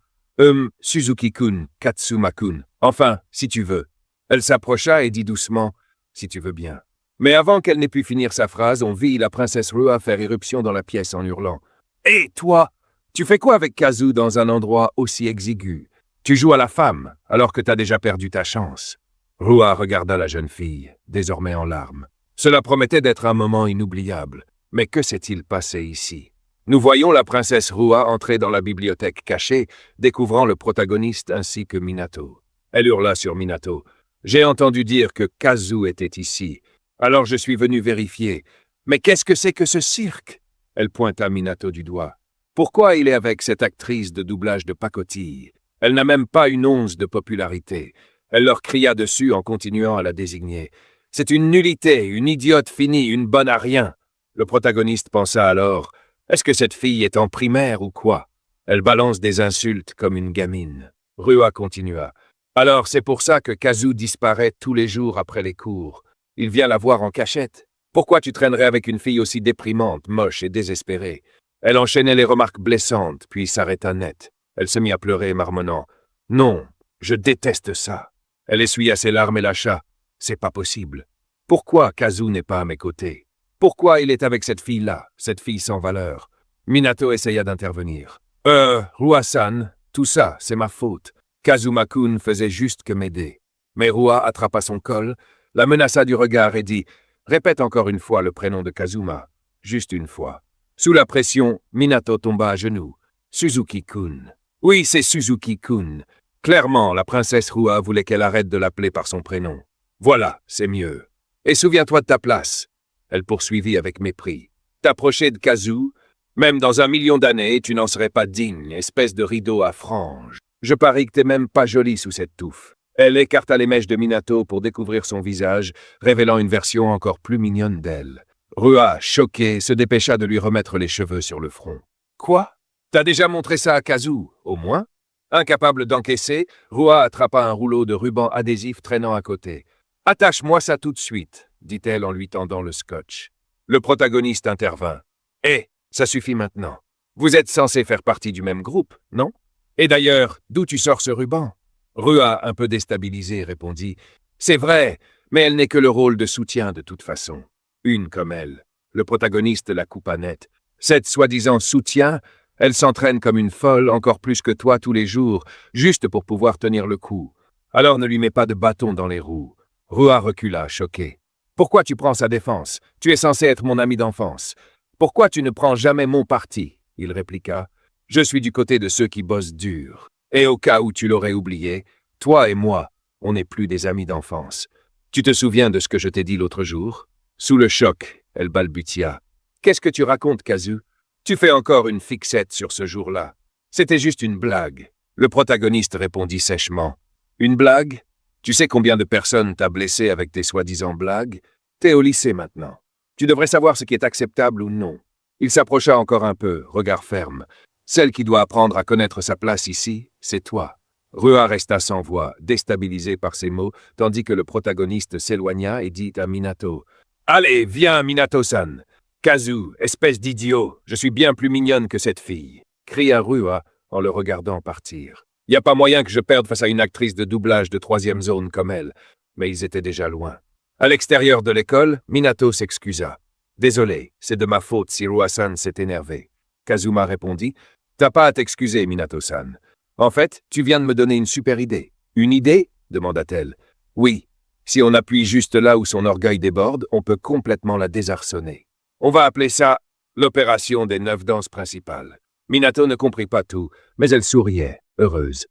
Suzuki-kun, Katsuma-kun, enfin, si tu veux. Elle s'approcha et dit doucement, si tu veux bien. Mais avant qu'elle n'ait pu finir sa phrase, on vit la princesse Rua faire irruption dans la pièce en hurlant. « Hé, toi, tu fais quoi avec Kazu dans un endroit aussi exigu? Tu joues à la femme, alors que t'as déjà perdu ta chance. » Rua regarda la jeune fille, désormais en larmes. Cela promettait d'être un moment inoubliable. Mais que s'est-il passé ici? Nous voyons la princesse Rua entrer dans la bibliothèque cachée, découvrant le protagoniste ainsi que Minato. Elle hurla sur Minato. « J'ai entendu dire que Kazu était ici. Alors je suis venu vérifier. Mais qu'est-ce que c'est que ce cirque ?» Elle pointa Minato du doigt. « Pourquoi il est avec cette actrice de doublage de pacotille? Elle n'a même pas une once de popularité. » Elle leur cria dessus en continuant à la désigner. « C'est une nullité, une idiote finie, une bonne à rien. » Le protagoniste pensa alors « Est-ce que cette fille est en primaire ou quoi? Elle balance des insultes comme une gamine. » Rua continua. « Alors c'est pour ça que Kazu disparaît tous les jours après les cours. Il vient la voir en cachette. Pourquoi tu traînerais avec une fille aussi déprimante, moche et désespérée? » Elle enchaînait les remarques blessantes, puis s'arrêta net. Elle se mit à pleurer, marmonnant. « Non, je déteste ça. » Elle essuya ses larmes et lâcha. « C'est pas possible. Pourquoi Kazu n'est pas à mes côtés? Pourquoi il est avec cette fille-là, cette fille sans valeur? » Minato essaya d'intervenir. « Rua-san, tout ça, c'est ma faute. Kazuma-kun faisait juste que m'aider. » Mais Rua attrapa son col, la menaça du regard et dit « Répète encore une fois le prénom de Kazuma. Juste une fois. » Sous la pression, Minato tomba à genoux. « Suzuki-kun. Oui, c'est Suzuki-kun. » Clairement, la princesse Rua voulait qu'elle arrête de l'appeler par son prénom. « Voilà, c'est mieux. Et souviens-toi de ta place. » Elle poursuivit avec mépris. « T'approcher de Kazu, même dans 1 million d'années, tu n'en serais pas digne, espèce de rideau à franges. Je parie que t'es même pas jolie sous cette touffe. » Elle écarta les mèches de Minato pour découvrir son visage, révélant une version encore plus mignonne d'elle. Rua, choquée, se dépêcha de lui remettre les cheveux sur le front. « Quoi? T'as déjà montré ça à Kazu, au moins ?» Incapable d'encaisser, Rua attrapa un rouleau de ruban adhésif traînant à côté. « Attache-moi ça tout de suite, » dit-elle en lui tendant le scotch. Le protagoniste intervint. « Hé, ça suffit maintenant. Vous êtes censé faire partie du même groupe, non? Et d'ailleurs, d'où tu sors ce ruban ?» Rua, un peu déstabilisée, répondit. « C'est vrai, mais elle n'est que le rôle de soutien de toute façon. Une comme elle. » Le protagoniste la coupa net. « Cette soi-disant soutien, elle s'entraîne comme une folle, encore plus que toi tous les jours, juste pour pouvoir tenir le coup. Alors ne lui mets pas de bâton dans les roues. » Rua recula, choqué. « Pourquoi tu prends sa défense? Tu es censé être mon ami d'enfance. Pourquoi tu ne prends jamais mon parti? » Il répliqua. « Je suis du côté de ceux qui bossent dur. Et au cas où tu l'aurais oublié, toi et moi, on n'est plus des amis d'enfance. Tu te souviens de ce que je t'ai dit l'autre jour? » Sous le choc, elle balbutia. « Qu'est-ce que tu racontes, Kazu? Tu fais encore une fixette sur ce jour-là. C'était juste une blague. » Le protagoniste répondit sèchement. « Une blague? Tu sais combien de personnes t'as blessé avec tes soi-disant blagues? T'es au lycée maintenant. Tu devrais savoir ce qui est acceptable ou non. » Il s'approcha encore un peu, regard ferme. « Celle qui doit apprendre à connaître sa place ici, c'est toi. » Rua resta sans voix, déstabilisé par ces mots, tandis que le protagoniste s'éloigna et dit à Minato « Allez, viens, Minato-san. Kazu, espèce d'idiot, je suis bien plus mignonne que cette fille. » cria Rua en le regardant partir. « Y a pas moyen que je perde face à une actrice de doublage de 3e zone comme elle. » Mais ils étaient déjà loin. À l'extérieur de l'école, Minato s'excusa. « Désolé, c'est de ma faute si Rua-san s'est énervé. » Kazuma répondit. « T'as pas à t'excuser, Minato-san. En fait, tu viens de me donner une super idée. »« Une idée ?» demanda-t-elle. « Oui. Si on appuie juste là où son orgueil déborde, on peut complètement la désarçonner. On va appeler ça l'opération des 9 danses principales. » Minato ne comprit pas tout, mais elle souriait, heureuse.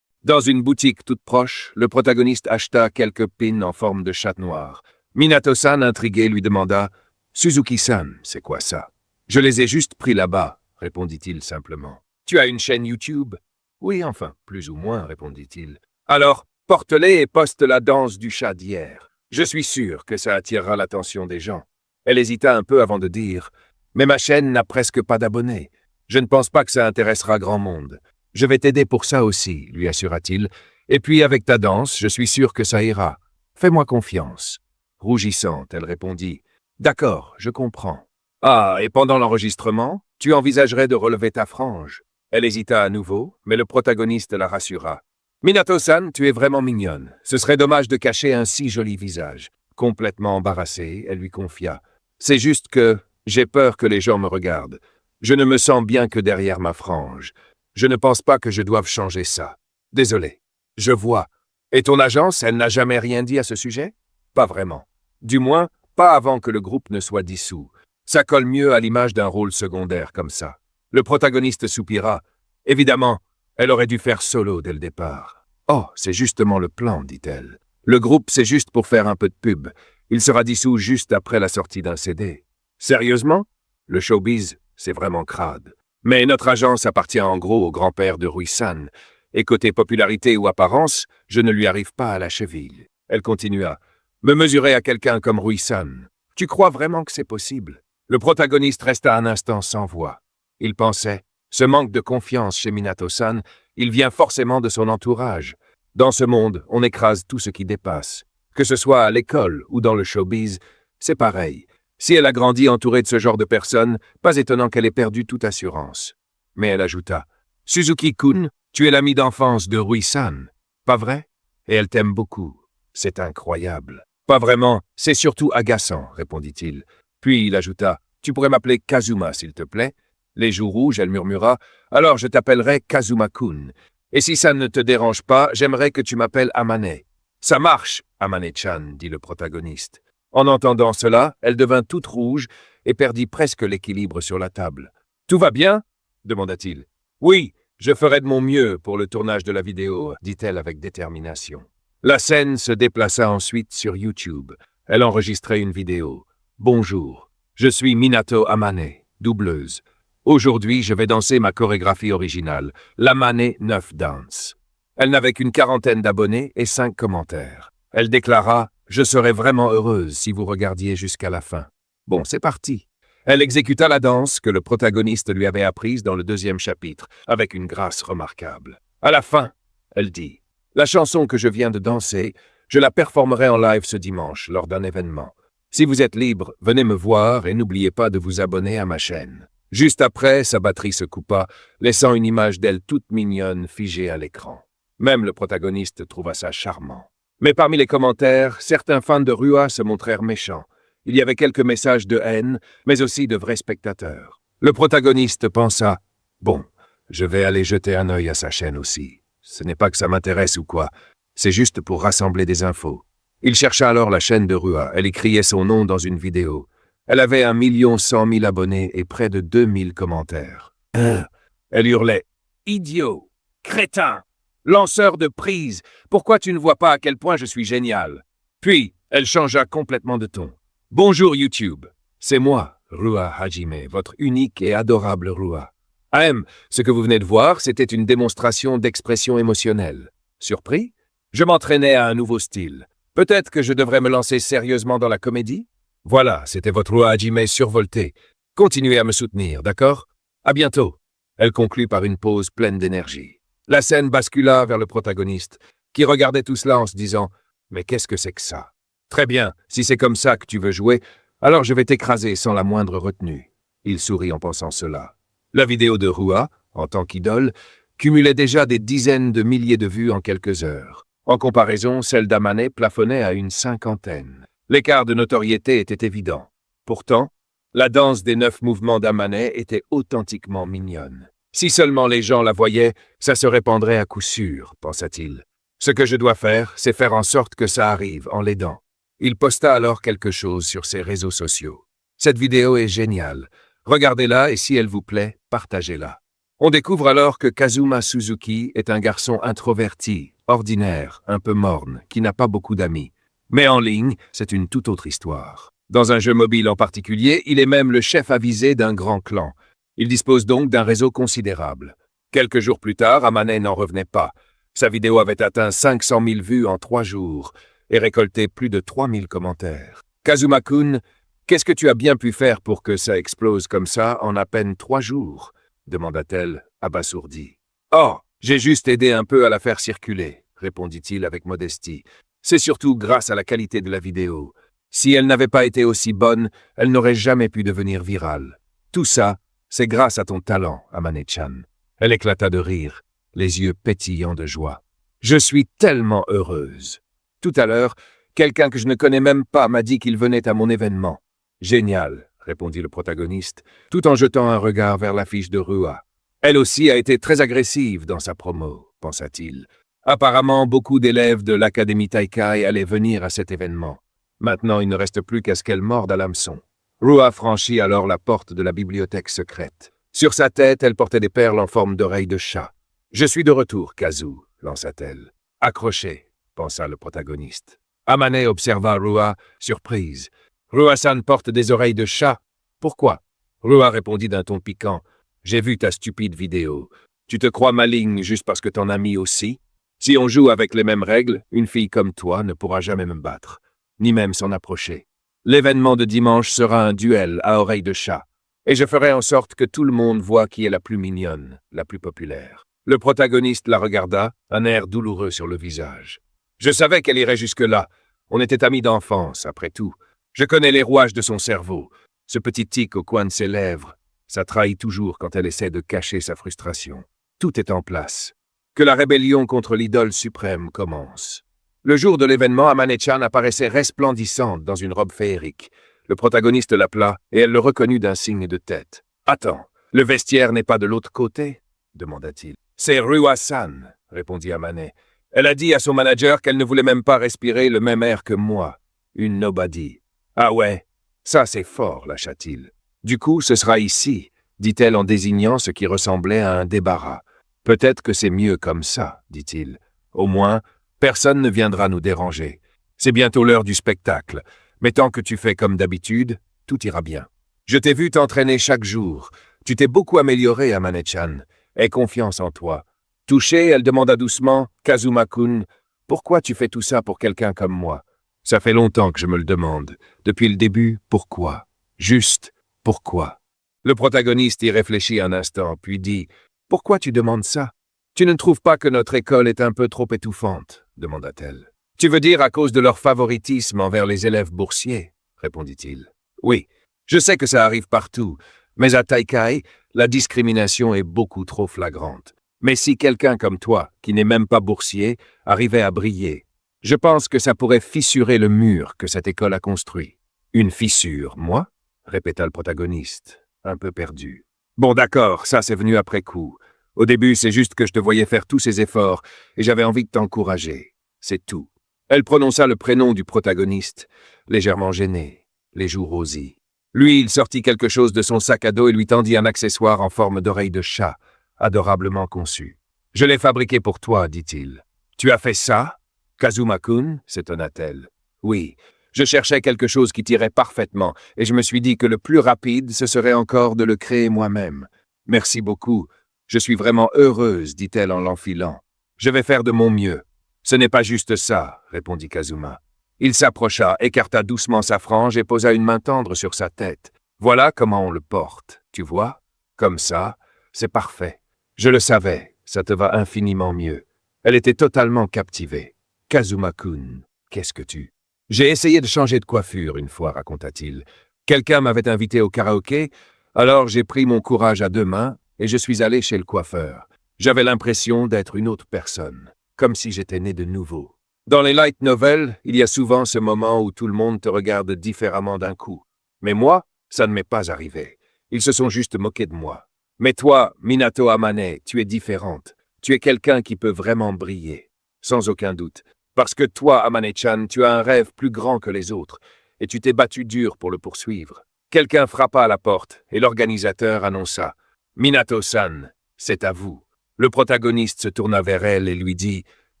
Dans une boutique toute proche, le protagoniste acheta quelques pins en forme de chat noir. Minato-san, intrigué, lui demanda « Suzuki-san, c'est quoi ça ?»« Je les ai juste pris là-bas, » répondit-il simplement. « Tu as une chaîne YouTube ?»« Oui, enfin, plus ou moins, » répondit-il. « Alors, porte-les et poste la danse du chat d'hier. Je suis sûr que ça attirera l'attention des gens. » Elle hésita un peu avant de dire « Mais ma chaîne n'a presque pas d'abonnés. Je ne pense pas que ça intéressera grand monde. Je vais t'aider pour ça aussi, lui assura-t-il. Et puis avec ta danse, je suis sûr que ça ira. Fais-moi confiance. » Rougissante, elle répondit « D'accord, je comprends. »« Ah, et pendant l'enregistrement, tu envisagerais de relever ta frange ?» Elle hésita à nouveau, mais le protagoniste la rassura. « Minato-san, tu es vraiment mignonne. Ce serait dommage de cacher un si joli visage. » Complètement embarrassée, elle lui confia. « C'est juste que j'ai peur que les gens me regardent. Je ne me sens bien que derrière ma frange. Je ne pense pas que je doive changer ça. Désolé. Je vois. Et ton agence, elle n'a jamais rien dit à ce sujet? Pas vraiment. Du moins, pas avant que le groupe ne soit dissous. Ça colle mieux à l'image d'un rôle secondaire comme ça. Le protagoniste soupira. Évidemment, elle aurait dû faire solo dès le départ. Oh, c'est justement le plan, dit-elle. Le groupe, c'est juste pour faire un peu de pub. Il sera dissous juste après la sortie d'un CD. Sérieusement? Le showbiz, c'est vraiment crade. Mais notre agence appartient en gros au grand-père de Rui-san, et côté popularité ou apparence, je ne lui arrive pas à la cheville. Elle continua. Me mesurer à quelqu'un comme Rui-san. Tu crois vraiment que c'est possible? Le protagoniste resta un instant sans voix. Il pensait, ce manque de confiance chez Minato-san, il vient forcément de son entourage. Dans ce monde, on écrase tout ce qui dépasse. Que ce soit à l'école ou dans le showbiz, c'est pareil. Si elle a grandi entourée de ce genre de personnes, pas étonnant qu'elle ait perdu toute assurance. Mais elle ajouta, « Suzuki-kun, tu es l'ami d'enfance de Rui-san, pas vrai? Et elle t'aime beaucoup. C'est incroyable. »« Pas vraiment, c'est surtout agaçant, » répondit-il. Puis il ajouta, « Tu pourrais m'appeler Kazuma, s'il te plaît ?» Les joues rouges, elle murmura, « Alors je t'appellerai Kazuma-kun. Et si ça ne te dérange pas, j'aimerais que tu m'appelles Amane. »« Ça marche, Amane-chan, » dit le protagoniste. En entendant cela, elle devint toute rouge et perdit presque l'équilibre sur la table. « Tout va bien ?» demanda-t-il. « Oui, je ferai de mon mieux pour le tournage de la vidéo, » dit-elle avec détermination. La scène se déplaça ensuite sur YouTube. Elle enregistrait une vidéo. « Bonjour, je suis Minato Amane, doubleuse. Aujourd'hui, je vais danser ma chorégraphie originale, l'Amane 9 Dance. » Elle n'avait qu'une quarantaine d'abonnés et 5 commentaires. Elle déclara « Je serais vraiment heureuse si vous regardiez jusqu'à la fin. » Bon, c'est parti. Elle exécuta la danse que le protagoniste lui avait apprise dans le 2e chapitre, avec une grâce remarquable. À la fin, elle dit « La chanson que je viens de danser, je la performerai en live ce dimanche, lors d'un événement. Si vous êtes libre, venez me voir et n'oubliez pas de vous abonner à ma chaîne. » Juste après, sa batterie se coupa, laissant une image d'elle toute mignonne figée à l'écran. Même le protagoniste trouva ça charmant. Mais parmi les commentaires, certains fans de Rua se montrèrent méchants. Il y avait quelques messages de haine, mais aussi de vrais spectateurs. Le protagoniste pensa « Bon, je vais aller jeter un œil à sa chaîne aussi. Ce n'est pas que ça m'intéresse ou quoi, c'est juste pour rassembler des infos. » Il chercha alors la chaîne de Rua. Elle y criait son nom dans une vidéo. Elle avait 1 100 000 abonnés et près de 2000 commentaires. Elle hurlait « Idiot! Crétin! Lanceur de prise! Pourquoi tu ne vois pas à quel point je suis génial ?» Puis, elle changea complètement de ton. « Bonjour YouTube, c'est moi, Rua Hajime, votre unique et adorable Rua. Ce que vous venez de voir, c'était une démonstration d'expression émotionnelle. Surpris? Je m'entraînais à un nouveau style. Peut-être que je devrais me lancer sérieusement dans la comédie? Voilà, c'était votre Rua Hajime survolté. Continuez à me soutenir, d'accord? À bientôt. » Elle conclut par une pause pleine d'énergie. La scène bascula vers le protagoniste, qui regardait tout cela en se disant « Mais qu'est-ce que c'est que ça? Très bien, si c'est comme ça que tu veux jouer, alors je vais t'écraser sans la moindre retenue. » Il sourit en pensant cela. La vidéo de Rua, en tant qu'idole, cumulait déjà des dizaines de milliers de vues en quelques heures. En comparaison, celle d'Amane plafonnait à une 50aine. L'écart de notoriété était évident. Pourtant, la danse des 9 mouvements d'Amane était authentiquement mignonne. Si seulement les gens la voyaient, ça se répandrait à coup sûr, pensa-t-il. Ce que je dois faire, c'est faire en sorte que ça arrive en l'aidant. Il posta alors quelque chose sur ses réseaux sociaux. Cette vidéo est géniale. Regardez-la et si elle vous plaît, partagez-la. On découvre alors que Kazuma Suzuki est un garçon introverti, ordinaire, un peu morne, qui n'a pas beaucoup d'amis. Mais en ligne, c'est une toute autre histoire. Dans un jeu mobile en particulier, il est même le chef avisé d'un grand clan. Il dispose donc d'un réseau considérable. Quelques jours plus tard, Amane n'en revenait pas. Sa vidéo avait atteint 500 000 vues en 3 jours et récolté plus de 3000 commentaires. Kazuma-kun, qu'est-ce que tu as bien pu faire pour que ça explose comme ça en à peine 3 jours demanda-t-elle, abasourdie. Oh, j'ai juste aidé un peu à la faire circuler, répondit-il avec modestie. C'est surtout grâce à la qualité de la vidéo. Si elle n'avait pas été aussi bonne, elle n'aurait jamais pu devenir virale. Tout ça, c'est grâce à ton talent, Amane-chan. Elle éclata de rire, les yeux pétillants de joie. Je suis tellement heureuse. Tout à l'heure, quelqu'un que je ne connais même pas m'a dit qu'il venait à mon événement. Génial, répondit le protagoniste, tout en jetant un regard vers l'affiche de Rua. Elle aussi a été très agressive dans sa promo, pensa-t-il. Apparemment, beaucoup d'élèves de l'Académie Taikai allaient venir à cet événement. Maintenant, il ne reste plus qu'à ce qu'elle morde à l'hameçon. Rua franchit alors la porte de la bibliothèque secrète. Sur sa tête, elle portait des perles en forme d'oreilles de chat. « Je suis de retour, Kazu », lança-t-elle. « Accroché », pensa le protagoniste. Amane observa Rua, surprise. « Rua-san porte des oreilles de chat. Pourquoi ?» Rua répondit d'un ton piquant. « J'ai vu ta stupide vidéo. Tu te crois maligne juste parce que ton ami aussi ? Si on joue avec les mêmes règles, une fille comme toi ne pourra jamais me battre, ni même s'en approcher. L'événement de dimanche sera un duel à oreilles de chat, et je ferai en sorte que tout le monde voit qui est la plus mignonne, la plus populaire. » Le protagoniste la regarda, un air douloureux sur le visage. « Je savais qu'elle irait jusque-là. On était amis d'enfance, après tout. Je connais les rouages de son cerveau. Ce petit tic au coin de ses lèvres, ça trahit toujours quand elle essaie de cacher sa frustration. Tout est en place. Que la rébellion contre l'idole suprême commence. » Le jour de l'événement, Amane-chan apparaissait resplendissante dans une robe féerique. Le protagoniste l'appela et elle le reconnut d'un signe de tête. « Attends, le vestiaire n'est pas de l'autre côté ?» demanda-t-il. « C'est Rua-san » répondit Amane. « Elle a dit à son manager qu'elle ne voulait même pas respirer le même air que moi. Une nobody. »« Ah ouais, ça c'est fort, lâcha-t-il. »« Du coup, ce sera ici, » dit-elle en désignant ce qui ressemblait à un débarras. « Peut-être que c'est mieux comme ça, dit-il. Au moins, personne ne viendra nous déranger. C'est bientôt l'heure du spectacle, mais tant que tu fais comme d'habitude, tout ira bien. Je t'ai vu t'entraîner chaque jour. Tu t'es beaucoup amélioré, Amane-chan. Aie confiance en toi. » Touchée, elle demanda doucement, « Kazuma-kun, pourquoi tu fais tout ça pour quelqu'un comme moi ? Ça fait longtemps que je me le demande. Depuis le début, pourquoi ? Juste, pourquoi ?» Le protagoniste y réfléchit un instant, puis dit, « Pourquoi tu demandes ça ? Tu ne trouves pas que notre école est un peu trop étouffante ? » demanda-t-elle. « Tu veux dire à cause de leur favoritisme envers les élèves boursiers ? » répondit-il. « Oui, je sais que ça arrive partout, mais à Taikai, la discrimination est beaucoup trop flagrante. Mais si quelqu'un comme toi, qui n'est même pas boursier, arrivait à briller, je pense que ça pourrait fissurer le mur que cette école a construit. »« Une fissure, moi ?» répéta le protagoniste, un peu perdu. « Bon d'accord, ça c'est venu après coup. Au début, c'est juste que je te voyais faire tous ces efforts et j'avais envie de t'encourager. C'est tout. » Elle prononça le prénom du protagoniste, légèrement gêné, les joues rosies. Lui, il sortit quelque chose de son sac à dos et lui tendit un accessoire en forme d'oreille de chat, adorablement conçu. « Je l'ai fabriqué pour toi, dit-il. »« Tu as fait ça ?» Kazuma-kun, s'étonna-t-elle. « Oui, je cherchais quelque chose qui tirait parfaitement et je me suis dit que le plus rapide, ce serait encore de le créer moi-même. Merci beaucoup. Je suis vraiment heureuse, dit-elle en l'enfilant. Je vais faire de mon mieux. » « Ce n'est pas juste ça, répondit Kazuma. Il s'approcha, écarta doucement sa frange et posa une main tendre sur sa tête. Voilà comment on le porte, tu vois? Comme ça, c'est parfait. Je le savais, ça te va infiniment mieux. Elle était totalement captivée. Kazuma-kun, qu'est-ce que tu... J'ai essayé de changer de coiffure une fois, raconta-t-il. Quelqu'un m'avait invité au karaoké, alors j'ai pris mon courage à 2 mains et je suis allé chez le coiffeur. J'avais l'impression d'être une autre personne. Comme si j'étais né de nouveau. Dans les light novels, il y a souvent ce moment où tout le monde te regarde différemment d'un coup. Mais moi, ça ne m'est pas arrivé. Ils se sont juste moqués de moi. Mais toi, Minato Amane, tu es différente. Tu es quelqu'un qui peut vraiment briller. Sans aucun doute. Parce que toi, Amane-chan, tu as un rêve plus grand que les autres, et tu t'es battu dur pour le poursuivre. Quelqu'un frappa à la porte, et l'organisateur annonça « Minato-san, c'est à vous. Le protagoniste se tourna vers elle et lui dit «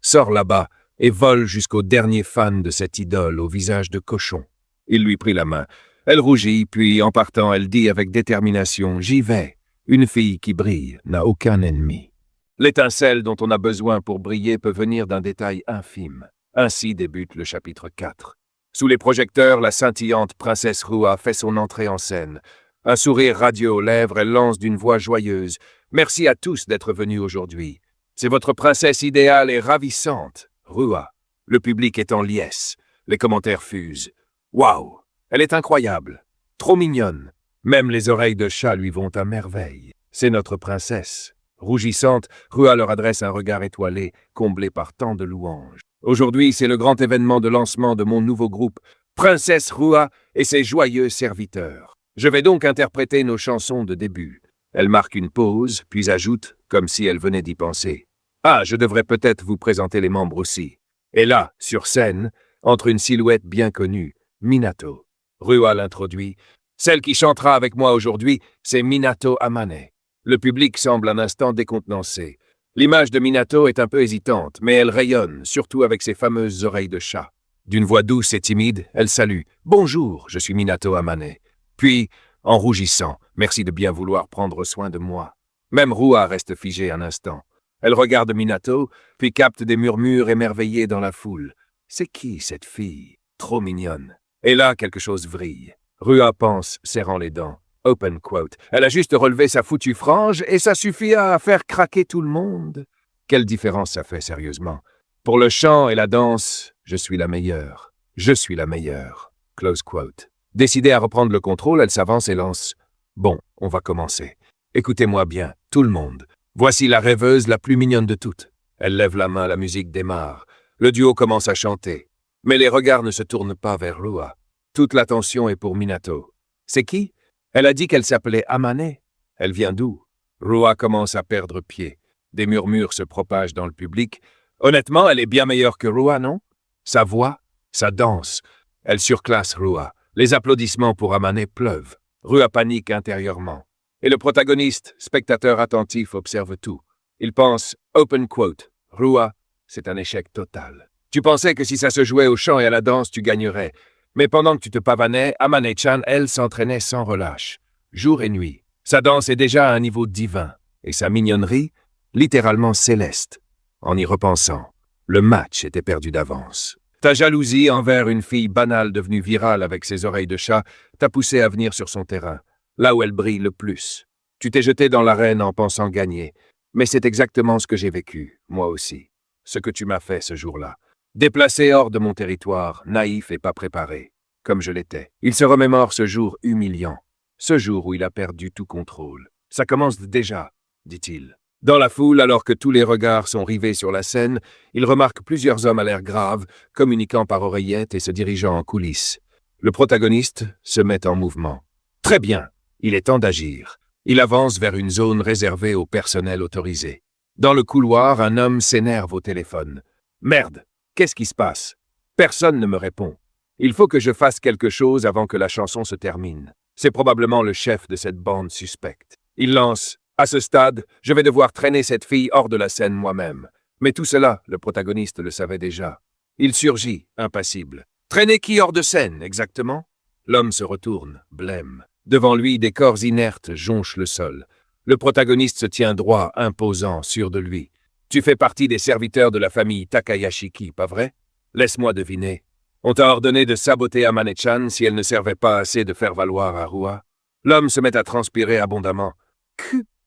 Sors là-bas et vole jusqu'au dernier fan de cette idole au visage de cochon. » Il lui prit la main. Elle rougit, puis en partant, elle dit avec détermination « J'y vais. Une fille qui brille n'a aucun ennemi. » L'étincelle dont on a besoin pour briller peut venir d'un détail infime. Ainsi débute le chapitre 4. Sous les projecteurs, la scintillante princesse Rua fait son entrée en scène. Un sourire radieux aux lèvres, elle lance d'une voix joyeuse « Merci à tous d'être venus aujourd'hui. C'est votre princesse idéale et ravissante, Rua. » Le public est en liesse. Les commentaires fusent. « Waouh! Elle est incroyable. Trop mignonne. Même les oreilles de chat lui vont à merveille. C'est notre princesse. » Rougissante, Rua leur adresse un regard étoilé, comblé par tant de louanges. « Aujourd'hui, c'est le grand événement de lancement de mon nouveau groupe, Princesse Rua et ses joyeux serviteurs. Je vais donc interpréter nos chansons de début. » Elle marque une pause, puis ajoute, comme si elle venait d'y penser. « Ah, je devrais peut-être vous présenter les membres aussi. » Et là, sur scène, entre une silhouette bien connue, Minato. Rua l'introduit. « Celle qui chantera avec moi aujourd'hui, c'est Minato Amane. » Le public semble un instant décontenancé. L'image de Minato est un peu hésitante, mais elle rayonne, surtout avec ses fameuses oreilles de chat. D'une voix douce et timide, elle salue « Bonjour, je suis Minato Amane. » Puis, en rougissant, « Merci de bien vouloir prendre soin de moi. » Même Rua reste figée un instant. Elle regarde Minato, puis capte des murmures émerveillés dans la foule. « C'est qui cette fille? Trop mignonne. » Et là, quelque chose vrille. Rua pense, serrant les dents. Open quote. Elle a juste relevé sa foutue frange et ça suffit à faire craquer tout le monde. Quelle différence ça fait, sérieusement? Pour le chant et la danse, je suis la meilleure. Je suis la meilleure. Close quote. Décidée à reprendre le contrôle, elle s'avance et lance. Bon, on va commencer. Écoutez-moi bien, tout le monde. Voici la rêveuse la plus mignonne de toutes. Elle lève la main, la musique démarre. Le duo commence à chanter. Mais les regards ne se tournent pas vers Rua. Toute l'attention est pour Minato. C'est qui? Elle a dit qu'elle s'appelait Amane. Elle vient d'où? Rua commence à perdre pied. Des murmures se propagent dans le public. Honnêtement, elle est bien meilleure que Rua, non? Sa voix, sa danse. Elle surclasse Rua. Les applaudissements pour Amane pleuvent. Rua panique intérieurement. Et le protagoniste, spectateur attentif, observe tout. Il pense, open quote, Rua, c'est un échec total. Tu pensais que si ça se jouait au chant et à la danse, tu gagnerais. Mais pendant que tu te pavanais, Amane-chan, elle, s'entraînait sans relâche, jour et nuit. Sa danse est déjà à un niveau divin, et sa mignonnerie, littéralement céleste. En y repensant, le match était perdu d'avance. Ta jalousie envers une fille banale devenue virale avec ses oreilles de chat t'a poussé à venir sur son terrain, là où elle brille le plus. Tu t'es jeté dans l'arène en pensant gagner, mais c'est exactement ce que j'ai vécu, moi aussi. Ce que tu m'as fait ce jour-là. Déplacé hors de mon territoire, naïf et pas préparé, comme je l'étais. Il se remémore ce jour humiliant, ce jour où il a perdu tout contrôle. Ça commence déjà, dit-il. Dans la foule, alors que tous les regards sont rivés sur la scène, il remarque plusieurs hommes à l'air grave, communiquant par oreillette et se dirigeant en coulisses. Le protagoniste se met en mouvement. Très bien, il est temps d'agir. Il avance vers une zone réservée au personnel autorisé. Dans le couloir, un homme s'énerve au téléphone. Merde! Qu'est-ce qui se passe? Personne ne me répond. Il faut que je fasse quelque chose avant que la chanson se termine. C'est probablement le chef de cette bande suspecte. Il lance « À ce stade, je vais devoir traîner cette fille hors de la scène moi-même. » Mais tout cela, le protagoniste le savait déjà. Il surgit, impassible. « Traîner qui hors de scène, exactement ?» L'homme se retourne, blême. Devant lui, des corps inertes jonchent le sol. Le protagoniste se tient droit, imposant, sûr de lui. Tu fais partie des serviteurs de la famille Takayashiki, pas vrai? Laisse-moi deviner. On t'a ordonné de saboter Amane-chan si elle ne servait pas assez de faire valoir à Rua. L'homme se met à transpirer abondamment.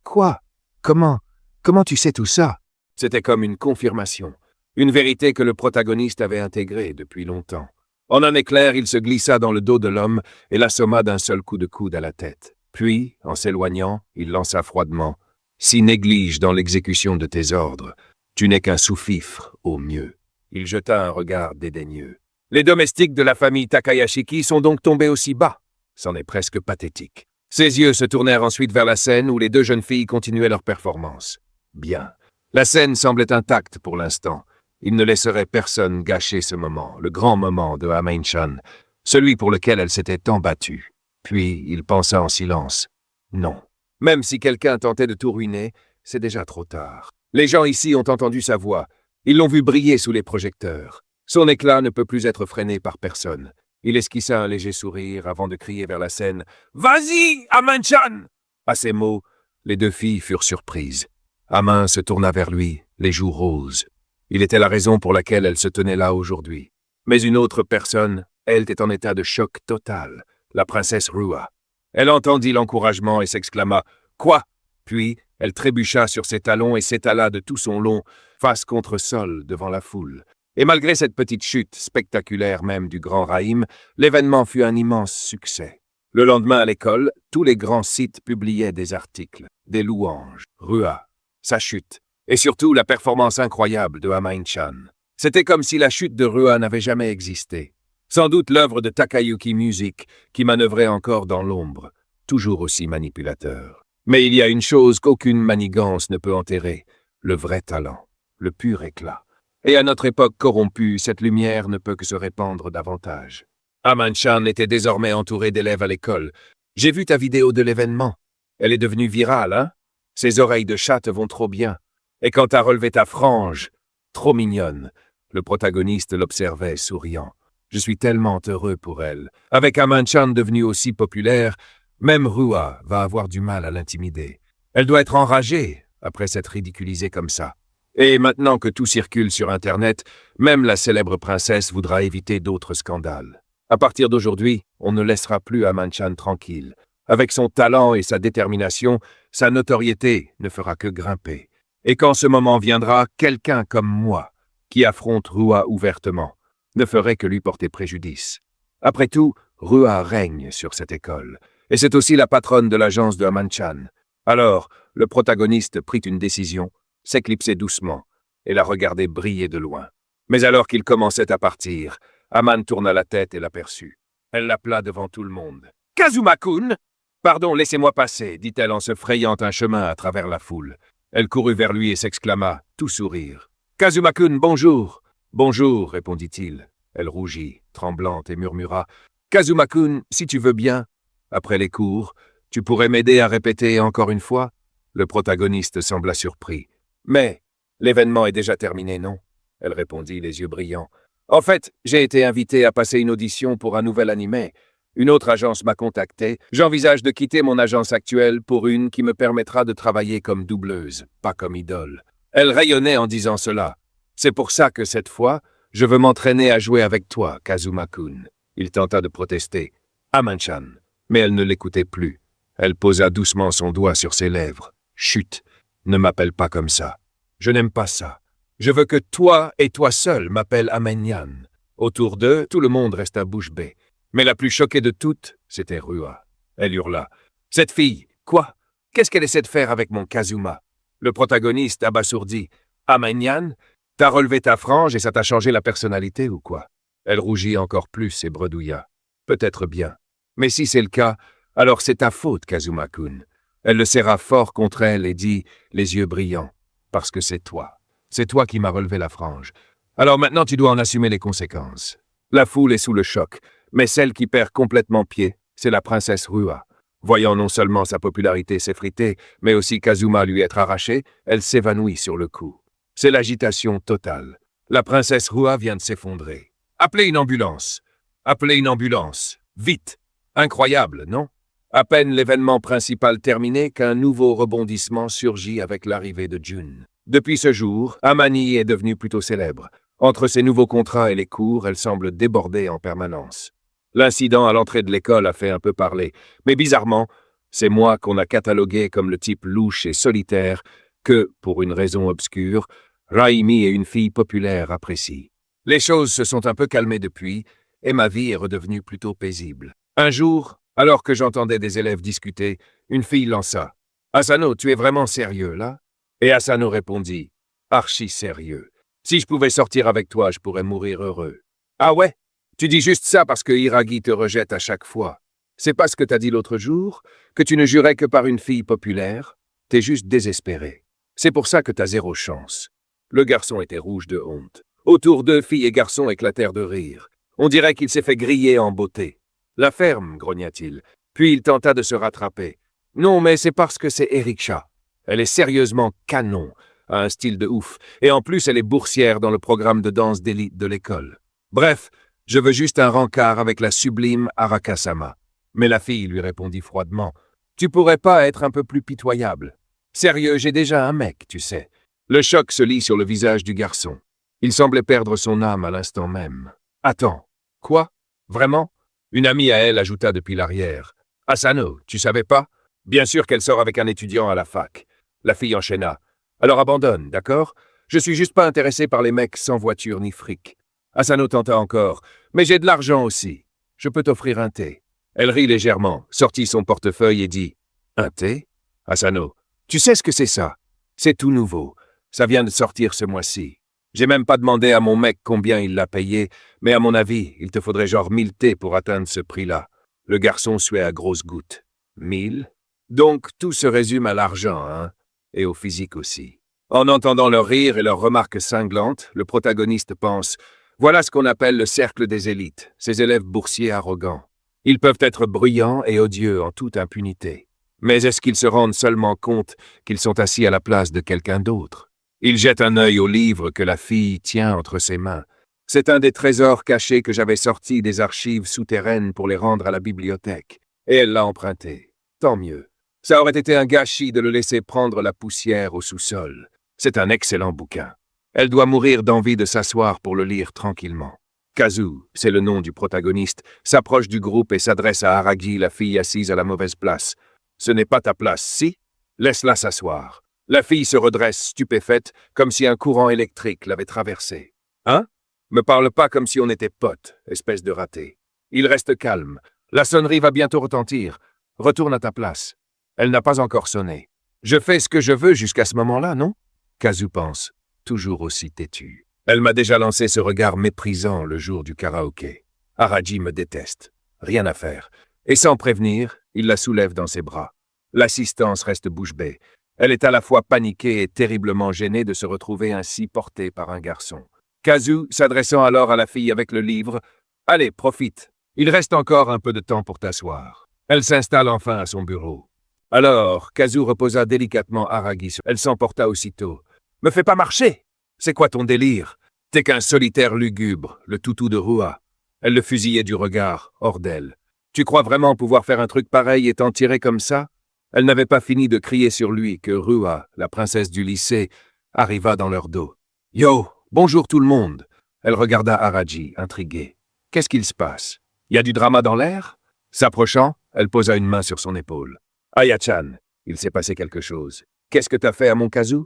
Quoi? Comment tu sais tout ça? C'était comme une confirmation. Une vérité que le protagoniste avait intégrée depuis longtemps. En un éclair, il se glissa dans le dos de l'homme et l'assomma d'un seul coup de coude à la tête. Puis, en s'éloignant, il lança froidement. Si néglige dans l'exécution de tes ordres, tu n'es qu'un sous-fifre, au mieux. Il jeta un regard dédaigneux. Les domestiques de la famille Takayashiki sont donc tombés aussi bas. C'en est presque pathétique. Ses yeux se tournèrent ensuite vers la scène où les deux jeunes filles continuaient leur performance. Bien. La scène semblait intacte pour l'instant. Il ne laisserait personne gâcher ce moment, le grand moment de Amane-chan, celui pour lequel elle s'était tant battue. Puis il pensa en silence. Non. Même si quelqu'un tentait de tout ruiner, c'est déjà trop tard. Les gens ici ont entendu sa voix. Ils l'ont vu briller sous les projecteurs. Son éclat ne peut plus être freiné par personne. Il esquissa un léger sourire avant de crier vers la scène « Vas-y, Aman-chan !» À ces mots, les deux filles furent surprises. Aman se tourna vers lui, les joues roses. Il était la raison pour laquelle elle se tenait là aujourd'hui. Mais une autre personne, elle était en état de choc total, la princesse Rua. Elle entendit l'encouragement et s'exclama « Quoi ?» Puis, elle trébucha sur ses talons et s'étala de tout son long, face contre sol, devant la foule. Et malgré cette petite chute, spectaculaire même du grand Raïm, l'événement fut un immense succès. Le lendemain à l'école, tous les grands sites publiaient des articles, des louanges, Rua, sa chute, et surtout la performance incroyable de Aman-chan. C'était comme si la chute de Rua n'avait jamais existé. Sans doute l'œuvre de Takayuki Music, qui manœuvrait encore dans l'ombre, toujours aussi manipulateur. Mais il y a une chose qu'aucune manigance ne peut enterrer, le vrai talent, le pur éclat. Et à notre époque corrompue, cette lumière ne peut que se répandre davantage. Aman-chan était désormais entouré d'élèves à l'école. J'ai vu ta vidéo de l'événement. Elle est devenue virale, hein? Ses oreilles de chat te vont trop bien. Et quand t'as relevé ta frange, trop mignonne. Le protagoniste l'observait, souriant. Je suis tellement heureux pour elle. Avec Aman-chan devenu aussi populaire, même Rua va avoir du mal à l'intimider. Elle doit être enragée après s'être ridiculisée comme ça. Et maintenant que tout circule sur Internet, même la célèbre princesse voudra éviter d'autres scandales. À partir d'aujourd'hui, on ne laissera plus Aman-chan tranquille. Avec son talent et sa détermination, sa notoriété ne fera que grimper. Et quand ce moment viendra, quelqu'un comme moi, qui affronte Rua ouvertement, ne ferait que lui porter préjudice. Après tout, Rua règne sur cette école, et c'est aussi la patronne de l'agence de Aman-chan. Alors, le protagoniste prit une décision, s'éclipsait doucement, et la regardait briller de loin. Mais alors qu'il commençait à partir, Aman tourna la tête et l'aperçut. Elle l'appela devant tout le monde. « Kazuma-kun !»« Pardon, laissez-moi passer », dit-elle en se frayant un chemin à travers la foule. Elle courut vers lui et s'exclama, tout sourire. « Kazuma-kun, bonjour !»« Bonjour », répondit-il. Elle rougit, tremblante, et murmura. « Kazuma-kun, si tu veux bien, après les cours, tu pourrais m'aider à répéter encore une fois ?» Le protagoniste sembla surpris. « Mais, l'événement est déjà terminé, non ?» Elle répondit, les yeux brillants. « En fait, j'ai été invité à passer une audition pour un nouvel animé. Une autre agence m'a contacté. J'envisage de quitter mon agence actuelle pour une qui me permettra de travailler comme doubleuse, pas comme idole. » Elle rayonnait en disant cela. « C'est pour ça que cette fois, je veux m'entraîner à jouer avec toi, Kazuma-kun. » Il tenta de protester. « Aman-chan. » Mais elle ne l'écoutait plus. Elle posa doucement son doigt sur ses lèvres. « Chut, ne m'appelle pas comme ça. Je n'aime pas ça. Je veux que toi et toi seul m'appelles Aman-nyan. » Autour d'eux, tout le monde resta bouche bée. Mais la plus choquée de toutes, c'était Rua. Elle hurla. « Cette fille, quoi? Qu'est-ce qu'elle essaie de faire avec mon Kazuma ?» Le protagoniste abasourdi. « Aman-nyan, t'as relevé ta frange et ça t'a changé la personnalité ou quoi ?» Elle rougit encore plus et bredouilla. « Peut-être bien. Mais si c'est le cas, alors c'est ta faute, Kazuma-kun. » Elle le serra fort contre elle et dit, les yeux brillants. « Parce que c'est toi. C'est toi qui m'as relevé la frange. Alors maintenant tu dois en assumer les conséquences. » La foule est sous le choc. Mais celle qui perd complètement pied, c'est la princesse Rua. Voyant non seulement sa popularité s'effriter, mais aussi Kazuma lui être arraché, elle s'évanouit sur le coup. C'est l'agitation totale. La princesse Rua vient de s'effondrer. « Appelez une ambulance! Appelez une ambulance! Vite! » Incroyable, non? À peine l'événement principal terminé qu'un nouveau rebondissement surgit avec l'arrivée de Jun. Depuis ce jour, Amani est devenue plutôt célèbre. Entre ses nouveaux contrats et les cours, elle semble déborder en permanence. L'incident à l'entrée de l'école a fait un peu parler, mais bizarrement, c'est moi qu'on a catalogué comme le type louche et solitaire que, pour une raison obscure, Raimi et une fille populaire apprécient. Les choses se sont un peu calmées depuis, et ma vie est redevenue plutôt paisible. Un jour, alors que j'entendais des élèves discuter, une fille lança « Asano, tu es vraiment sérieux, là ?» Et Asano répondit « Archi sérieux. Si je pouvais sortir avec toi, je pourrais mourir heureux. »« Ah ouais? Tu dis juste ça parce que Hiragi te rejette à chaque fois. C'est pas ce que t'as dit l'autre jour? Que tu ne jurais que par une fille populaire? T'es juste désespéré. C'est pour ça que t'as zéro chance. » Le garçon était rouge de honte. Autour d'eux, filles et garçons éclatèrent de rire. On dirait qu'il s'est fait griller en beauté. « La ferme, grogna-t-il. Puis il tenta de se rattraper. « Non, mais c'est parce que c'est Eriksha. Elle est sérieusement canon, a un style de ouf, et en plus elle est boursière dans le programme de danse d'élite de l'école. Bref, je veux juste un rencard avec la sublime Arakasama. Mais la fille lui répondit froidement. Tu pourrais pas être un peu plus pitoyable? Sérieux, j'ai déjà un mec, tu sais. Le choc se lit sur le visage du garçon. Il semblait perdre son âme à l'instant même. Attends, quoi? Vraiment? Une amie à elle ajouta depuis l'arrière. Asano, tu savais pas? Bien sûr qu'elle sort avec un étudiant à la fac. La fille enchaîna. Alors abandonne, d'accord? Je suis juste pas intéressé par les mecs sans voiture ni fric. Asano tenta encore. Mais j'ai de l'argent aussi. Je peux t'offrir un thé. Elle rit légèrement, sortit son portefeuille et dit « Un thé ?» Asano. « Tu sais ce que c'est ça? C'est tout nouveau. Ça vient de sortir ce mois-ci. J'ai même pas demandé à mon mec combien il l'a payé, mais à mon avis, il te faudrait genre 1000 thés pour atteindre ce prix-là. » Le garçon suait à grosses gouttes. 1000? Donc tout se résume à l'argent, hein? Et au physique aussi. En entendant leur rire et leurs remarques cinglantes, le protagoniste pense « Voilà ce qu'on appelle le cercle des élites, ces élèves boursiers arrogants. Ils peuvent être bruyants et odieux en toute impunité. Mais est-ce qu'ils se rendent seulement compte qu'ils sont assis à la place de quelqu'un d'autre? Il jette un œil au livre que la fille tient entre ses mains. C'est un des trésors cachés que j'avais sortis des archives souterraines pour les rendre à la bibliothèque. Et elle l'a emprunté. Tant mieux. Ça aurait été un gâchis de le laisser prendre la poussière au sous-sol. C'est un excellent bouquin. Elle doit mourir d'envie de s'asseoir pour le lire tranquillement. Kazu, c'est le nom du protagoniste, s'approche du groupe et s'adresse à Aragi, la fille assise à la mauvaise place. « Ce n'est pas ta place, si? Laisse-la s'asseoir. » La fille se redresse stupéfaite, comme si un courant électrique l'avait traversée. « Hein? Me parle pas comme si on était potes, espèce de raté. » Il reste calme. La sonnerie va bientôt retentir. Retourne à ta place. Elle n'a pas encore sonné. Je fais ce que je veux jusqu'à ce moment-là, non? Kazu pense, toujours aussi têtu. Elle m'a déjà lancé ce regard méprisant le jour du karaoké. Aragi me déteste. Rien à faire. Et sans prévenir, il la soulève dans ses bras. L'assistance reste bouche bée. Elle est à la fois paniquée et terriblement gênée de se retrouver ainsi portée par un garçon. Kazu, s'adressant alors à la fille avec le livre, « Allez, profite. Il reste encore un peu de temps pour t'asseoir. » Elle s'installe enfin à son bureau. Alors, Kazu reposa délicatement Aragi sur... Elle s'emporta aussitôt. « Me fais pas marcher! C'est quoi ton délire? T'es qu'un solitaire lugubre, le toutou de Rua. » Elle le fusillait du regard, hors d'elle. « Tu crois vraiment pouvoir faire un truc pareil et t'en tirer comme ça? » Elle n'avait pas fini de crier sur lui que Rua, la princesse du lycée, arriva dans leur dos. « Yo, bonjour tout le monde !» Elle regarda Aragi, intriguée. « Qu'est-ce qu'il se passe? Y a du drama dans l'air ?» S'approchant, elle posa une main sur son épaule. « Aya-chan, il s'est passé quelque chose. Qu'est-ce que t'as fait à mon Kazu ?»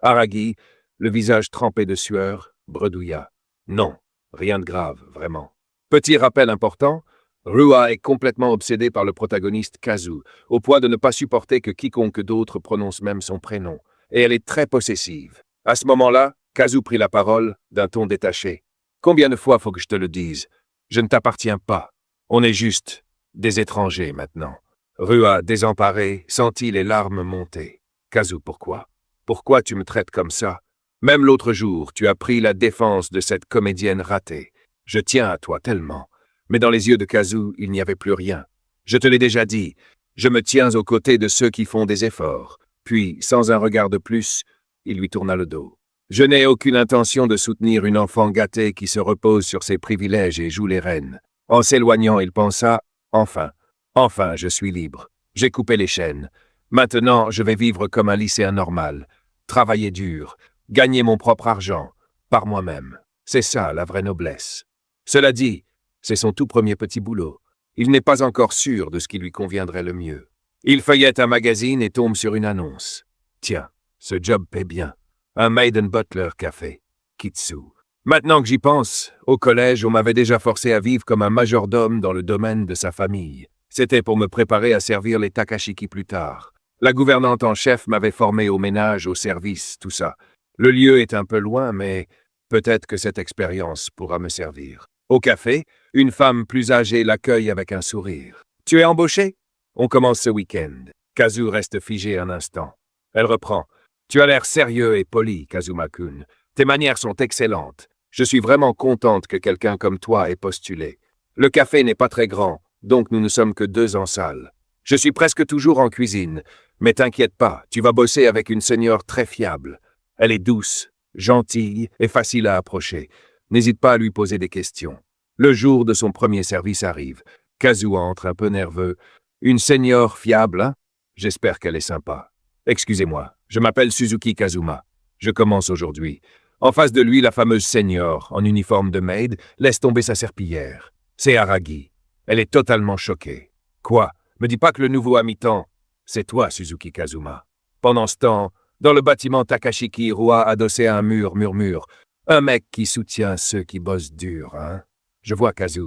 Aragi, le visage trempé de sueur, bredouilla. « Non, rien de grave, vraiment. » Petit rappel important, Rua est complètement obsédée par le protagoniste Kazu, au point de ne pas supporter que quiconque d'autre prononce même son prénom, et elle est très possessive. À ce moment-là, Kazu prit la parole, d'un ton détaché. « Combien de fois faut que je te le dise? Je ne t'appartiens pas. On est juste des étrangers maintenant. » Rua, désemparée, sentit les larmes monter. « Kazu, pourquoi? Pourquoi tu me traites comme ça? Même l'autre jour, tu as pris la défense de cette comédienne ratée. Je tiens à toi tellement. » Mais dans les yeux de Kazu, il n'y avait plus rien. « Je te l'ai déjà dit, je me tiens aux côtés de ceux qui font des efforts. » Puis, sans un regard de plus, il lui tourna le dos. « Je n'ai aucune intention de soutenir une enfant gâtée qui se repose sur ses privilèges et joue les reines. » En s'éloignant, il pensa « Enfin, je suis libre. J'ai coupé les chaînes. Maintenant, je vais vivre comme un lycéen normal. Travailler dur, gagner mon propre argent, par moi-même. C'est ça, la vraie noblesse. » Cela dit, c'est son tout premier petit boulot. Il n'est pas encore sûr de ce qui lui conviendrait le mieux. Il feuillette un magazine et tombe sur une annonce. Tiens, ce job paie bien. Un Maiden Butler café. Kitsu. Maintenant que j'y pense, au collège, on m'avait déjà forcé à vivre comme un majordome dans le domaine de sa famille. C'était pour me préparer à servir les Takashiki plus tard. La gouvernante en chef m'avait formé au ménage, au service, tout ça. Le lieu est un peu loin, mais peut-être que cette expérience pourra me servir. Au café, une femme plus âgée l'accueille avec un sourire. « Tu es embauché? On commence ce week-end. » Kazu reste figé un instant. Elle reprend. « Tu as l'air sérieux et poli, Kazuma-kun. Tes manières sont excellentes. Je suis vraiment contente que quelqu'un comme toi ait postulé. Le café n'est pas très grand, donc nous ne sommes que 2 en salle. Je suis presque toujours en cuisine, mais t'inquiète pas, tu vas bosser avec une senior très fiable. Elle est douce, gentille et facile à approcher. N'hésite pas à lui poser des questions. Le jour de son premier service arrive. Kazu entre un peu nerveux. Une senior fiable, hein? J'espère qu'elle est sympa. Excusez-moi, je m'appelle Suzuki Kazuma. Je commence aujourd'hui. En face de lui, la fameuse senior, en uniforme de maid, laisse tomber sa serpillière. C'est Aragi. Elle est totalement choquée. Quoi? Me dis pas que le nouveau à mi-temps, c'est toi, Suzuki Kazuma. Pendant ce temps, dans le bâtiment Takashiki, roi adossé à un mur murmure. Un mec qui soutient ceux qui bossent dur, hein? Je vois, Kazu.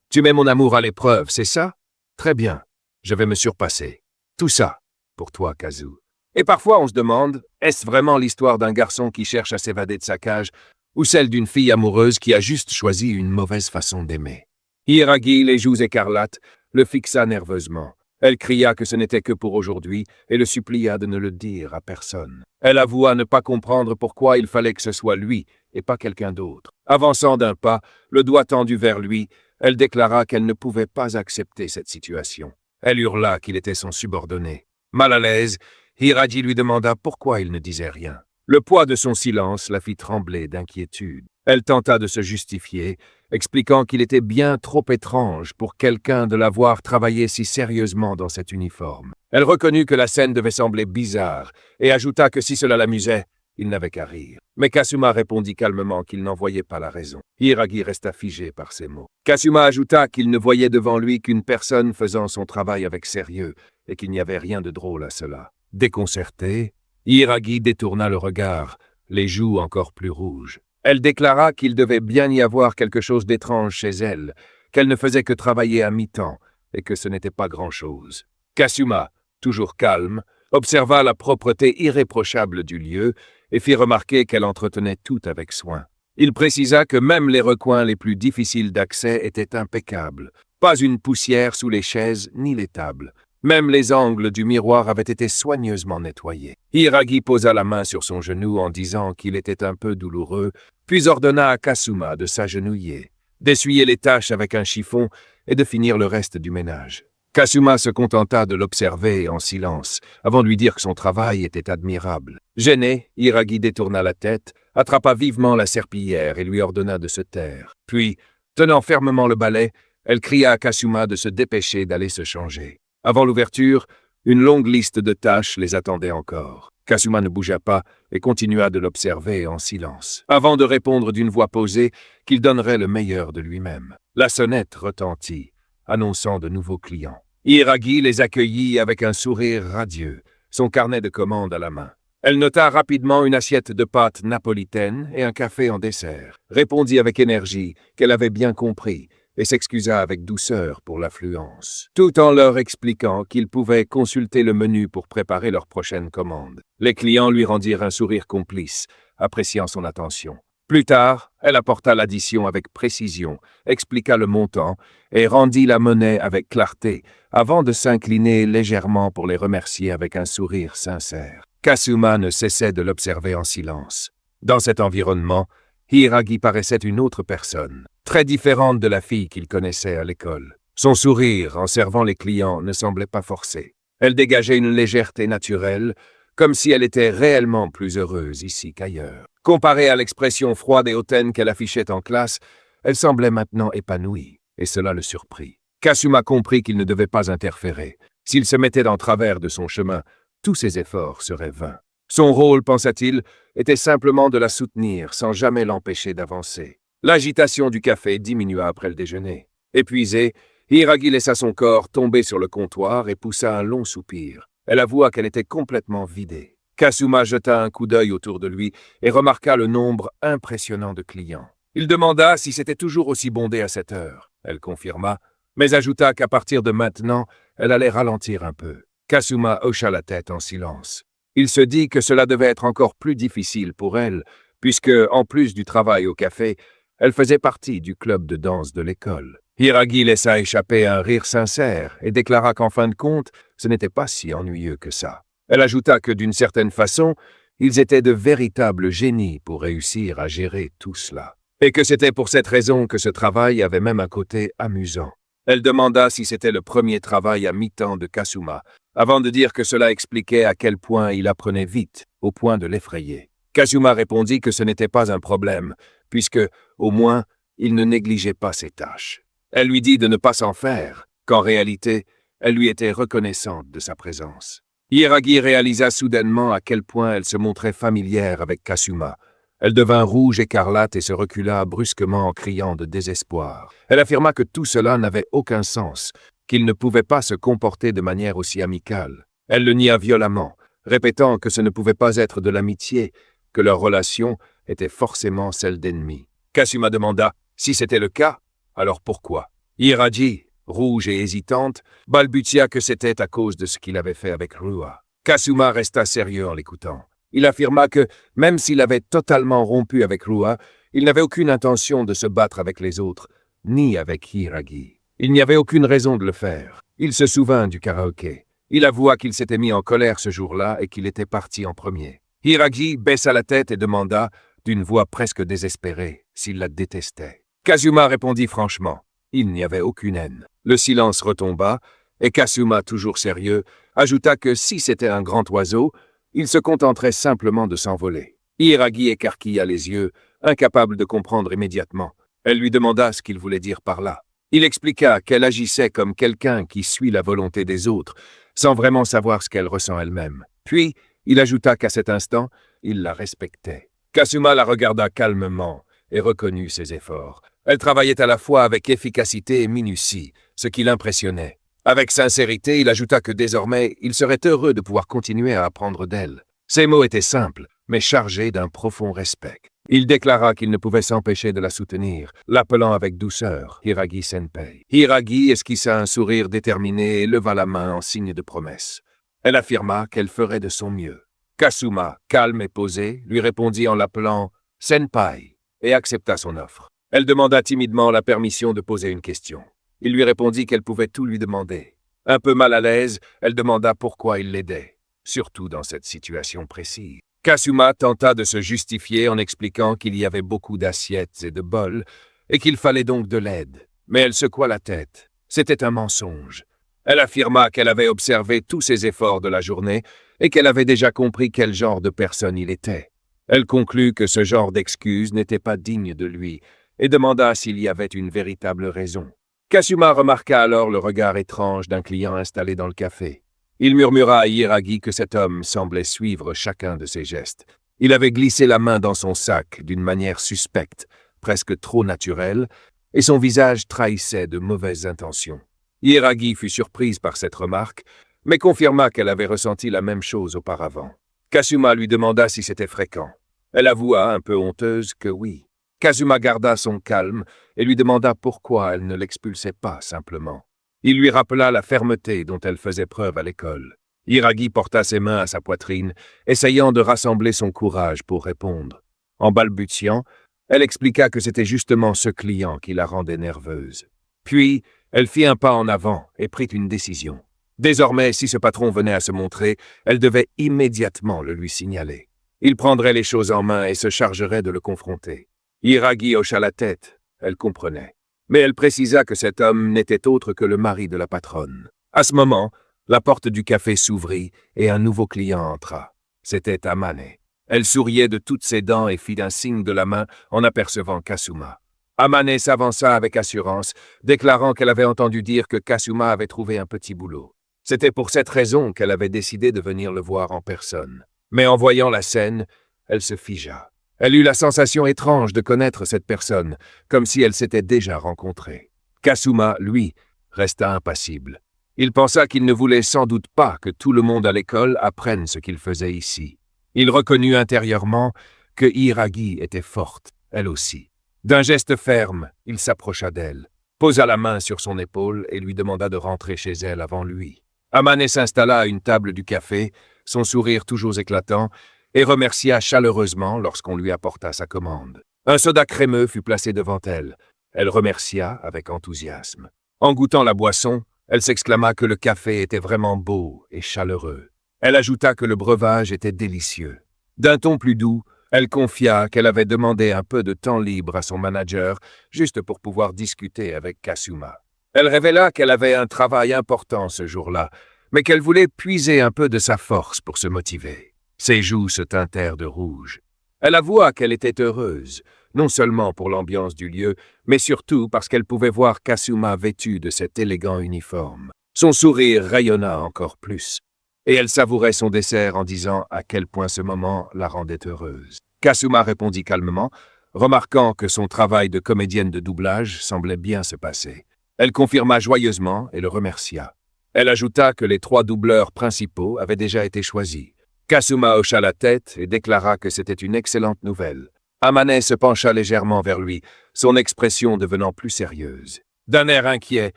Tu mets mon amour à l'épreuve, c'est ça? Très bien. Je vais me surpasser. Tout ça, pour toi, Kazu. Et parfois, on se demande, est-ce vraiment l'histoire d'un garçon qui cherche à s'évader de sa cage, ou celle d'une fille amoureuse qui a juste choisi une mauvaise façon d'aimer? Hiiragi, les joues écarlates, le fixa nerveusement. Elle cria que ce n'était que pour aujourd'hui et le supplia de ne le dire à personne. Elle avoua ne pas comprendre pourquoi il fallait que ce soit lui et pas quelqu'un d'autre. Avançant d'un pas, le doigt tendu vers lui, elle déclara qu'elle ne pouvait pas accepter cette situation. Elle hurla qu'il était son subordonné. Mal à l'aise, Hiiragi lui demanda pourquoi il ne disait rien. Le poids de son silence la fit trembler d'inquiétude. Elle tenta de se justifier, expliquant qu'il était bien trop étrange pour quelqu'un de la voir travailler si sérieusement dans cet uniforme. Elle reconnut que la scène devait sembler bizarre et ajouta que si cela l'amusait, il n'avait qu'à rire. Mais Kasuma répondit calmement qu'il n'en voyait pas la raison. Hiiragi resta figé par ces mots. Kasuma ajouta qu'il ne voyait devant lui qu'une personne faisant son travail avec sérieux et qu'il n'y avait rien de drôle à cela. Déconcerté, Hiiragi détourna le regard, les joues encore plus rouges. Elle déclara qu'il devait bien y avoir quelque chose d'étrange chez elle, qu'elle ne faisait que travailler à mi-temps et que ce n'était pas grand-chose. Kasuma, toujours calme, observa la propreté irréprochable du lieu et fit remarquer qu'elle entretenait tout avec soin. Il précisa que même les recoins les plus difficiles d'accès étaient impeccables. Pas une poussière sous les chaises ni les tables. Même les angles du miroir avaient été soigneusement nettoyés. Hiiragi posa la main sur son genou en disant qu'il était un peu douloureux, puis ordonna à Kasuma de s'agenouiller, d'essuyer les taches avec un chiffon et de finir le reste du ménage. Kasuma se contenta de l'observer en silence, avant de lui dire que son travail était admirable. Gêné, Hiiragi détourna la tête, attrapa vivement la serpillière et lui ordonna de se taire. Puis, tenant fermement le balai, elle cria à Kasuma de se dépêcher d'aller se changer. Avant l'ouverture, une longue liste de tâches les attendait encore. Kasuma ne bougea pas et continua de l'observer en silence, avant de répondre d'une voix posée qu'il donnerait le meilleur de lui-même. La sonnette retentit, annonçant de nouveaux clients. Hiiragi les accueillit avec un sourire radieux, son carnet de commandes à la main. Elle nota rapidement une assiette de pâtes napolitaines et un café en dessert, répondit avec énergie qu'elle avait bien compris et s'excusa avec douceur pour l'affluence, tout en leur expliquant qu'ils pouvaient consulter le menu pour préparer leur prochaine commande. Les clients lui rendirent un sourire complice, appréciant son attention. Plus tard, elle apporta l'addition avec précision, expliqua le montant et rendit la monnaie avec clarté, avant de s'incliner légèrement pour les remercier avec un sourire sincère. Kasuma ne cessait de l'observer en silence. Dans cet environnement, Hiiragi paraissait une autre personne, très différente de la fille qu'il connaissait à l'école. Son sourire, en servant les clients, ne semblait pas forcé. Elle dégageait une légèreté naturelle, comme si elle était réellement plus heureuse ici qu'ailleurs. Comparée à l'expression froide et hautaine qu'elle affichait en classe, elle semblait maintenant épanouie, et cela le surprit. Kasuma comprit qu'il ne devait pas interférer. S'il se mettait en travers de son chemin, tous ses efforts seraient vains. Son rôle, pensa-t-il, était simplement de la soutenir sans jamais l'empêcher d'avancer. L'agitation du café diminua après le déjeuner. Épuisée, Hiiragi laissa son corps tomber sur le comptoir et poussa un long soupir. Elle avoua qu'elle était complètement vidée. Kasuma jeta un coup d'œil autour de lui et remarqua le nombre impressionnant de clients. Il demanda si c'était toujours aussi bondé à cette heure. Elle confirma, mais ajouta qu'à partir de maintenant, elle allait ralentir un peu. Kasuma hocha la tête en silence. Il se dit que cela devait être encore plus difficile pour elle, puisque, en plus du travail au café, elle faisait partie du club de danse de l'école. Hiiragi laissa échapper un rire sincère et déclara qu'en fin de compte, ce n'était pas si ennuyeux que ça. Elle ajouta que, d'une certaine façon, ils étaient de véritables génies pour réussir à gérer tout cela, et que c'était pour cette raison que ce travail avait même un côté amusant. Elle demanda si c'était le premier travail à mi-temps de Kasuma, avant de dire que cela expliquait à quel point il apprenait vite, au point de l'effrayer. Kasuma répondit que ce n'était pas un problème, puisque, au moins, il ne négligeait pas ses tâches. Elle lui dit de ne pas s'en faire, qu'en réalité, elle lui était reconnaissante de sa présence. Hiiragi réalisa soudainement à quel point elle se montrait familière avec Kasuma. Elle devint rouge écarlate et se recula brusquement en criant de désespoir. Elle affirma que tout cela n'avait aucun sens, qu'il ne pouvait pas se comporter de manière aussi amicale. Elle le nia violemment, répétant que ce ne pouvait pas être de l'amitié, que leur relation était forcément celle d'ennemis. Kasuma demanda si c'était le cas, alors pourquoi? Hiiragi, rouge et hésitante, balbutia que c'était à cause de ce qu'il avait fait avec Rua. Kasuma resta sérieux en l'écoutant. Il affirma que, même s'il avait totalement rompu avec Rua, il n'avait aucune intention de se battre avec les autres, ni avec Hiiragi. Il n'y avait aucune raison de le faire. Il se souvint du karaoké. Il avoua qu'il s'était mis en colère ce jour-là et qu'il était parti en premier. Hiiragi baissa la tête et demanda, d'une voix presque désespérée, s'il la détestait. Kasuma répondit franchement. Il n'y avait aucune haine. Le silence retomba, et Kasuma, toujours sérieux, ajouta que si c'était un grand oiseau, il se contenterait simplement de s'envoler. Hiiragi écarquilla les yeux, incapable de comprendre immédiatement. Elle lui demanda ce qu'il voulait dire par là. Il expliqua qu'elle agissait comme quelqu'un qui suit la volonté des autres, sans vraiment savoir ce qu'elle ressent elle-même. Puis, il ajouta qu'à cet instant, il la respectait. Kasuma la regarda calmement et reconnut ses efforts. Elle travaillait à la fois avec efficacité et minutie, ce qui l'impressionnait. Avec sincérité, il ajouta que désormais, il serait heureux de pouvoir continuer à apprendre d'elle. Ses mots étaient simples, mais chargés d'un profond respect. Il déclara qu'il ne pouvait s'empêcher de la soutenir, l'appelant avec douceur Hiiragi-senpai. Hiiragi esquissa un sourire déterminé et leva la main en signe de promesse. Elle affirma qu'elle ferait de son mieux. Kasuma, calme et posé, lui répondit en l'appelant « senpai » et accepta son offre. Elle demanda timidement la permission de poser une question. Il lui répondit qu'elle pouvait tout lui demander. Un peu mal à l'aise, elle demanda pourquoi il l'aidait, surtout dans cette situation précise. Kasuma tenta de se justifier en expliquant qu'il y avait beaucoup d'assiettes et de bols, et qu'il fallait donc de l'aide. Mais elle secoua la tête. C'était un mensonge. Elle affirma qu'elle avait observé tous ses efforts de la journée et qu'elle avait déjà compris quel genre de personne il était. Elle conclut que ce genre d'excuse n'était pas digne de lui et demanda s'il y avait une véritable raison. Kasuma remarqua alors le regard étrange d'un client installé dans le café. Il murmura à Hiiragi que cet homme semblait suivre chacun de ses gestes. Il avait glissé la main dans son sac d'une manière suspecte, presque trop naturelle, et son visage trahissait de mauvaises intentions. Hiiragi fut surprise par cette remarque, mais confirma qu'elle avait ressenti la même chose auparavant. Kasuma lui demanda si c'était fréquent. Elle avoua, un peu honteuse, que oui. Kasuma garda son calme et lui demanda pourquoi elle ne l'expulsait pas simplement. Il lui rappela la fermeté dont elle faisait preuve à l'école. Hiiragi porta ses mains à sa poitrine, essayant de rassembler son courage pour répondre. En balbutiant, elle expliqua que c'était justement ce client qui la rendait nerveuse. Puis, elle fit un pas en avant et prit une décision. Désormais, si ce patron venait à se montrer, elle devait immédiatement le lui signaler. Il prendrait les choses en main et se chargerait de le confronter. Hiiragi hocha la tête, elle comprenait. Mais elle précisa que cet homme n'était autre que le mari de la patronne. À ce moment, la porte du café s'ouvrit et un nouveau client entra. C'était Amane. Elle souriait de toutes ses dents et fit un signe de la main en apercevant Kasuma. Amane s'avança avec assurance, déclarant qu'elle avait entendu dire que Kasuma avait trouvé un petit boulot. C'était pour cette raison qu'elle avait décidé de venir le voir en personne. Mais en voyant la scène, elle se figea. Elle eut la sensation étrange de connaître cette personne, comme si elle s'était déjà rencontrée. Kasuma, lui, resta impassible. Il pensa qu'il ne voulait sans doute pas que tout le monde à l'école apprenne ce qu'il faisait ici. Il reconnut intérieurement que Hiiragi était forte, elle aussi. D'un geste ferme, il s'approcha d'elle, posa la main sur son épaule et lui demanda de rentrer chez elle avant lui. Amane s'installa à une table du café, son sourire toujours éclatant, et remercia chaleureusement lorsqu'on lui apporta sa commande. Un soda crémeux fut placé devant elle. Elle remercia avec enthousiasme. En goûtant la boisson, elle s'exclama que le café était vraiment beau et chaleureux. Elle ajouta que le breuvage était délicieux. D'un ton plus doux, elle confia qu'elle avait demandé un peu de temps libre à son manager, juste pour pouvoir discuter avec Kasuma. Elle révéla qu'elle avait un travail important ce jour-là, mais qu'elle voulait puiser un peu de sa force pour se motiver. Ses joues se teintèrent de rouge. Elle avoua qu'elle était heureuse, non seulement pour l'ambiance du lieu, mais surtout parce qu'elle pouvait voir Kasuma vêtu de cet élégant uniforme. Son sourire rayonna encore plus, et elle savourait son dessert en disant à quel point ce moment la rendait heureuse. Kasuma répondit calmement, remarquant que son travail de comédienne de doublage semblait bien se passer. Elle confirma joyeusement et le remercia. Elle ajouta que les 3 doubleurs principaux avaient déjà été choisis. Kasuma hocha la tête et déclara que c'était une excellente nouvelle. Amane se pencha légèrement vers lui, son expression devenant plus sérieuse. D'un air inquiet,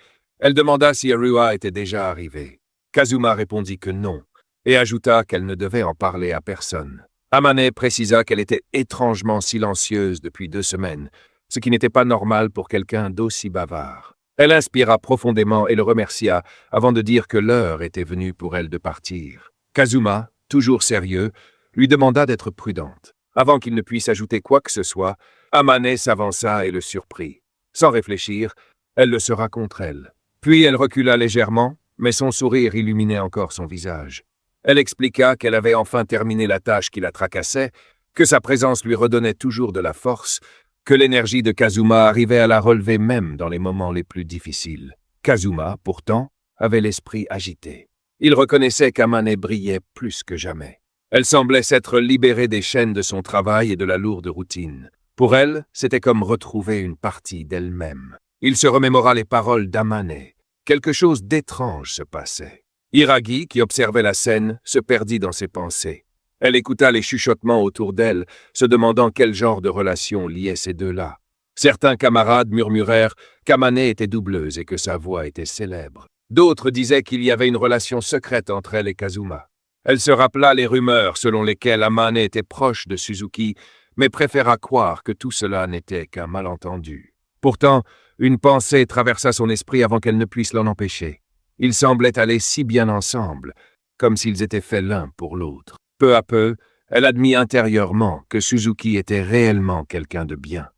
elle demanda si Arua était déjà arrivée. Kazuma répondit que non, et ajouta qu'elle ne devait en parler à personne. Amane précisa qu'elle était étrangement silencieuse depuis 2 semaines, ce qui n'était pas normal pour quelqu'un d'aussi bavard. Elle inspira profondément et le remercia avant de dire que l'heure était venue pour elle de partir. Kazuma, toujours sérieux, lui demanda d'être prudente. Avant qu'il ne puisse ajouter quoi que ce soit, Amane s'avança et le surprit. Sans réfléchir, elle le sera contre elle. Puis elle recula légèrement, mais son sourire illuminait encore son visage. Elle expliqua qu'elle avait enfin terminé la tâche qui la tracassait, que sa présence lui redonnait toujours de la force, que l'énergie de Kazuma arrivait à la relever même dans les moments les plus difficiles. Kazuma, pourtant, avait l'esprit agité. Il reconnaissait qu'Amane brillait plus que jamais. Elle semblait s'être libérée des chaînes de son travail et de la lourde routine. Pour elle, c'était comme retrouver une partie d'elle-même. Il se remémora les paroles d'Amane. Quelque chose d'étrange se passait. Hiragi, qui observait la scène, se perdit dans ses pensées. Elle écouta les chuchotements autour d'elle, se demandant quel genre de relation liait ces deux-là. Certains camarades murmurèrent qu'Amane était doubleuse et que sa voix était célèbre. D'autres disaient qu'il y avait une relation secrète entre elle et Kazuma. Elle se rappela les rumeurs selon lesquelles Amane était proche de Suzuki, mais préféra croire que tout cela n'était qu'un malentendu. Pourtant, une pensée traversa son esprit avant qu'elle ne puisse l'en empêcher. Ils semblaient aller si bien ensemble, comme s'ils étaient faits l'un pour l'autre. Peu à peu, elle admit intérieurement que Suzuki était réellement quelqu'un de bien.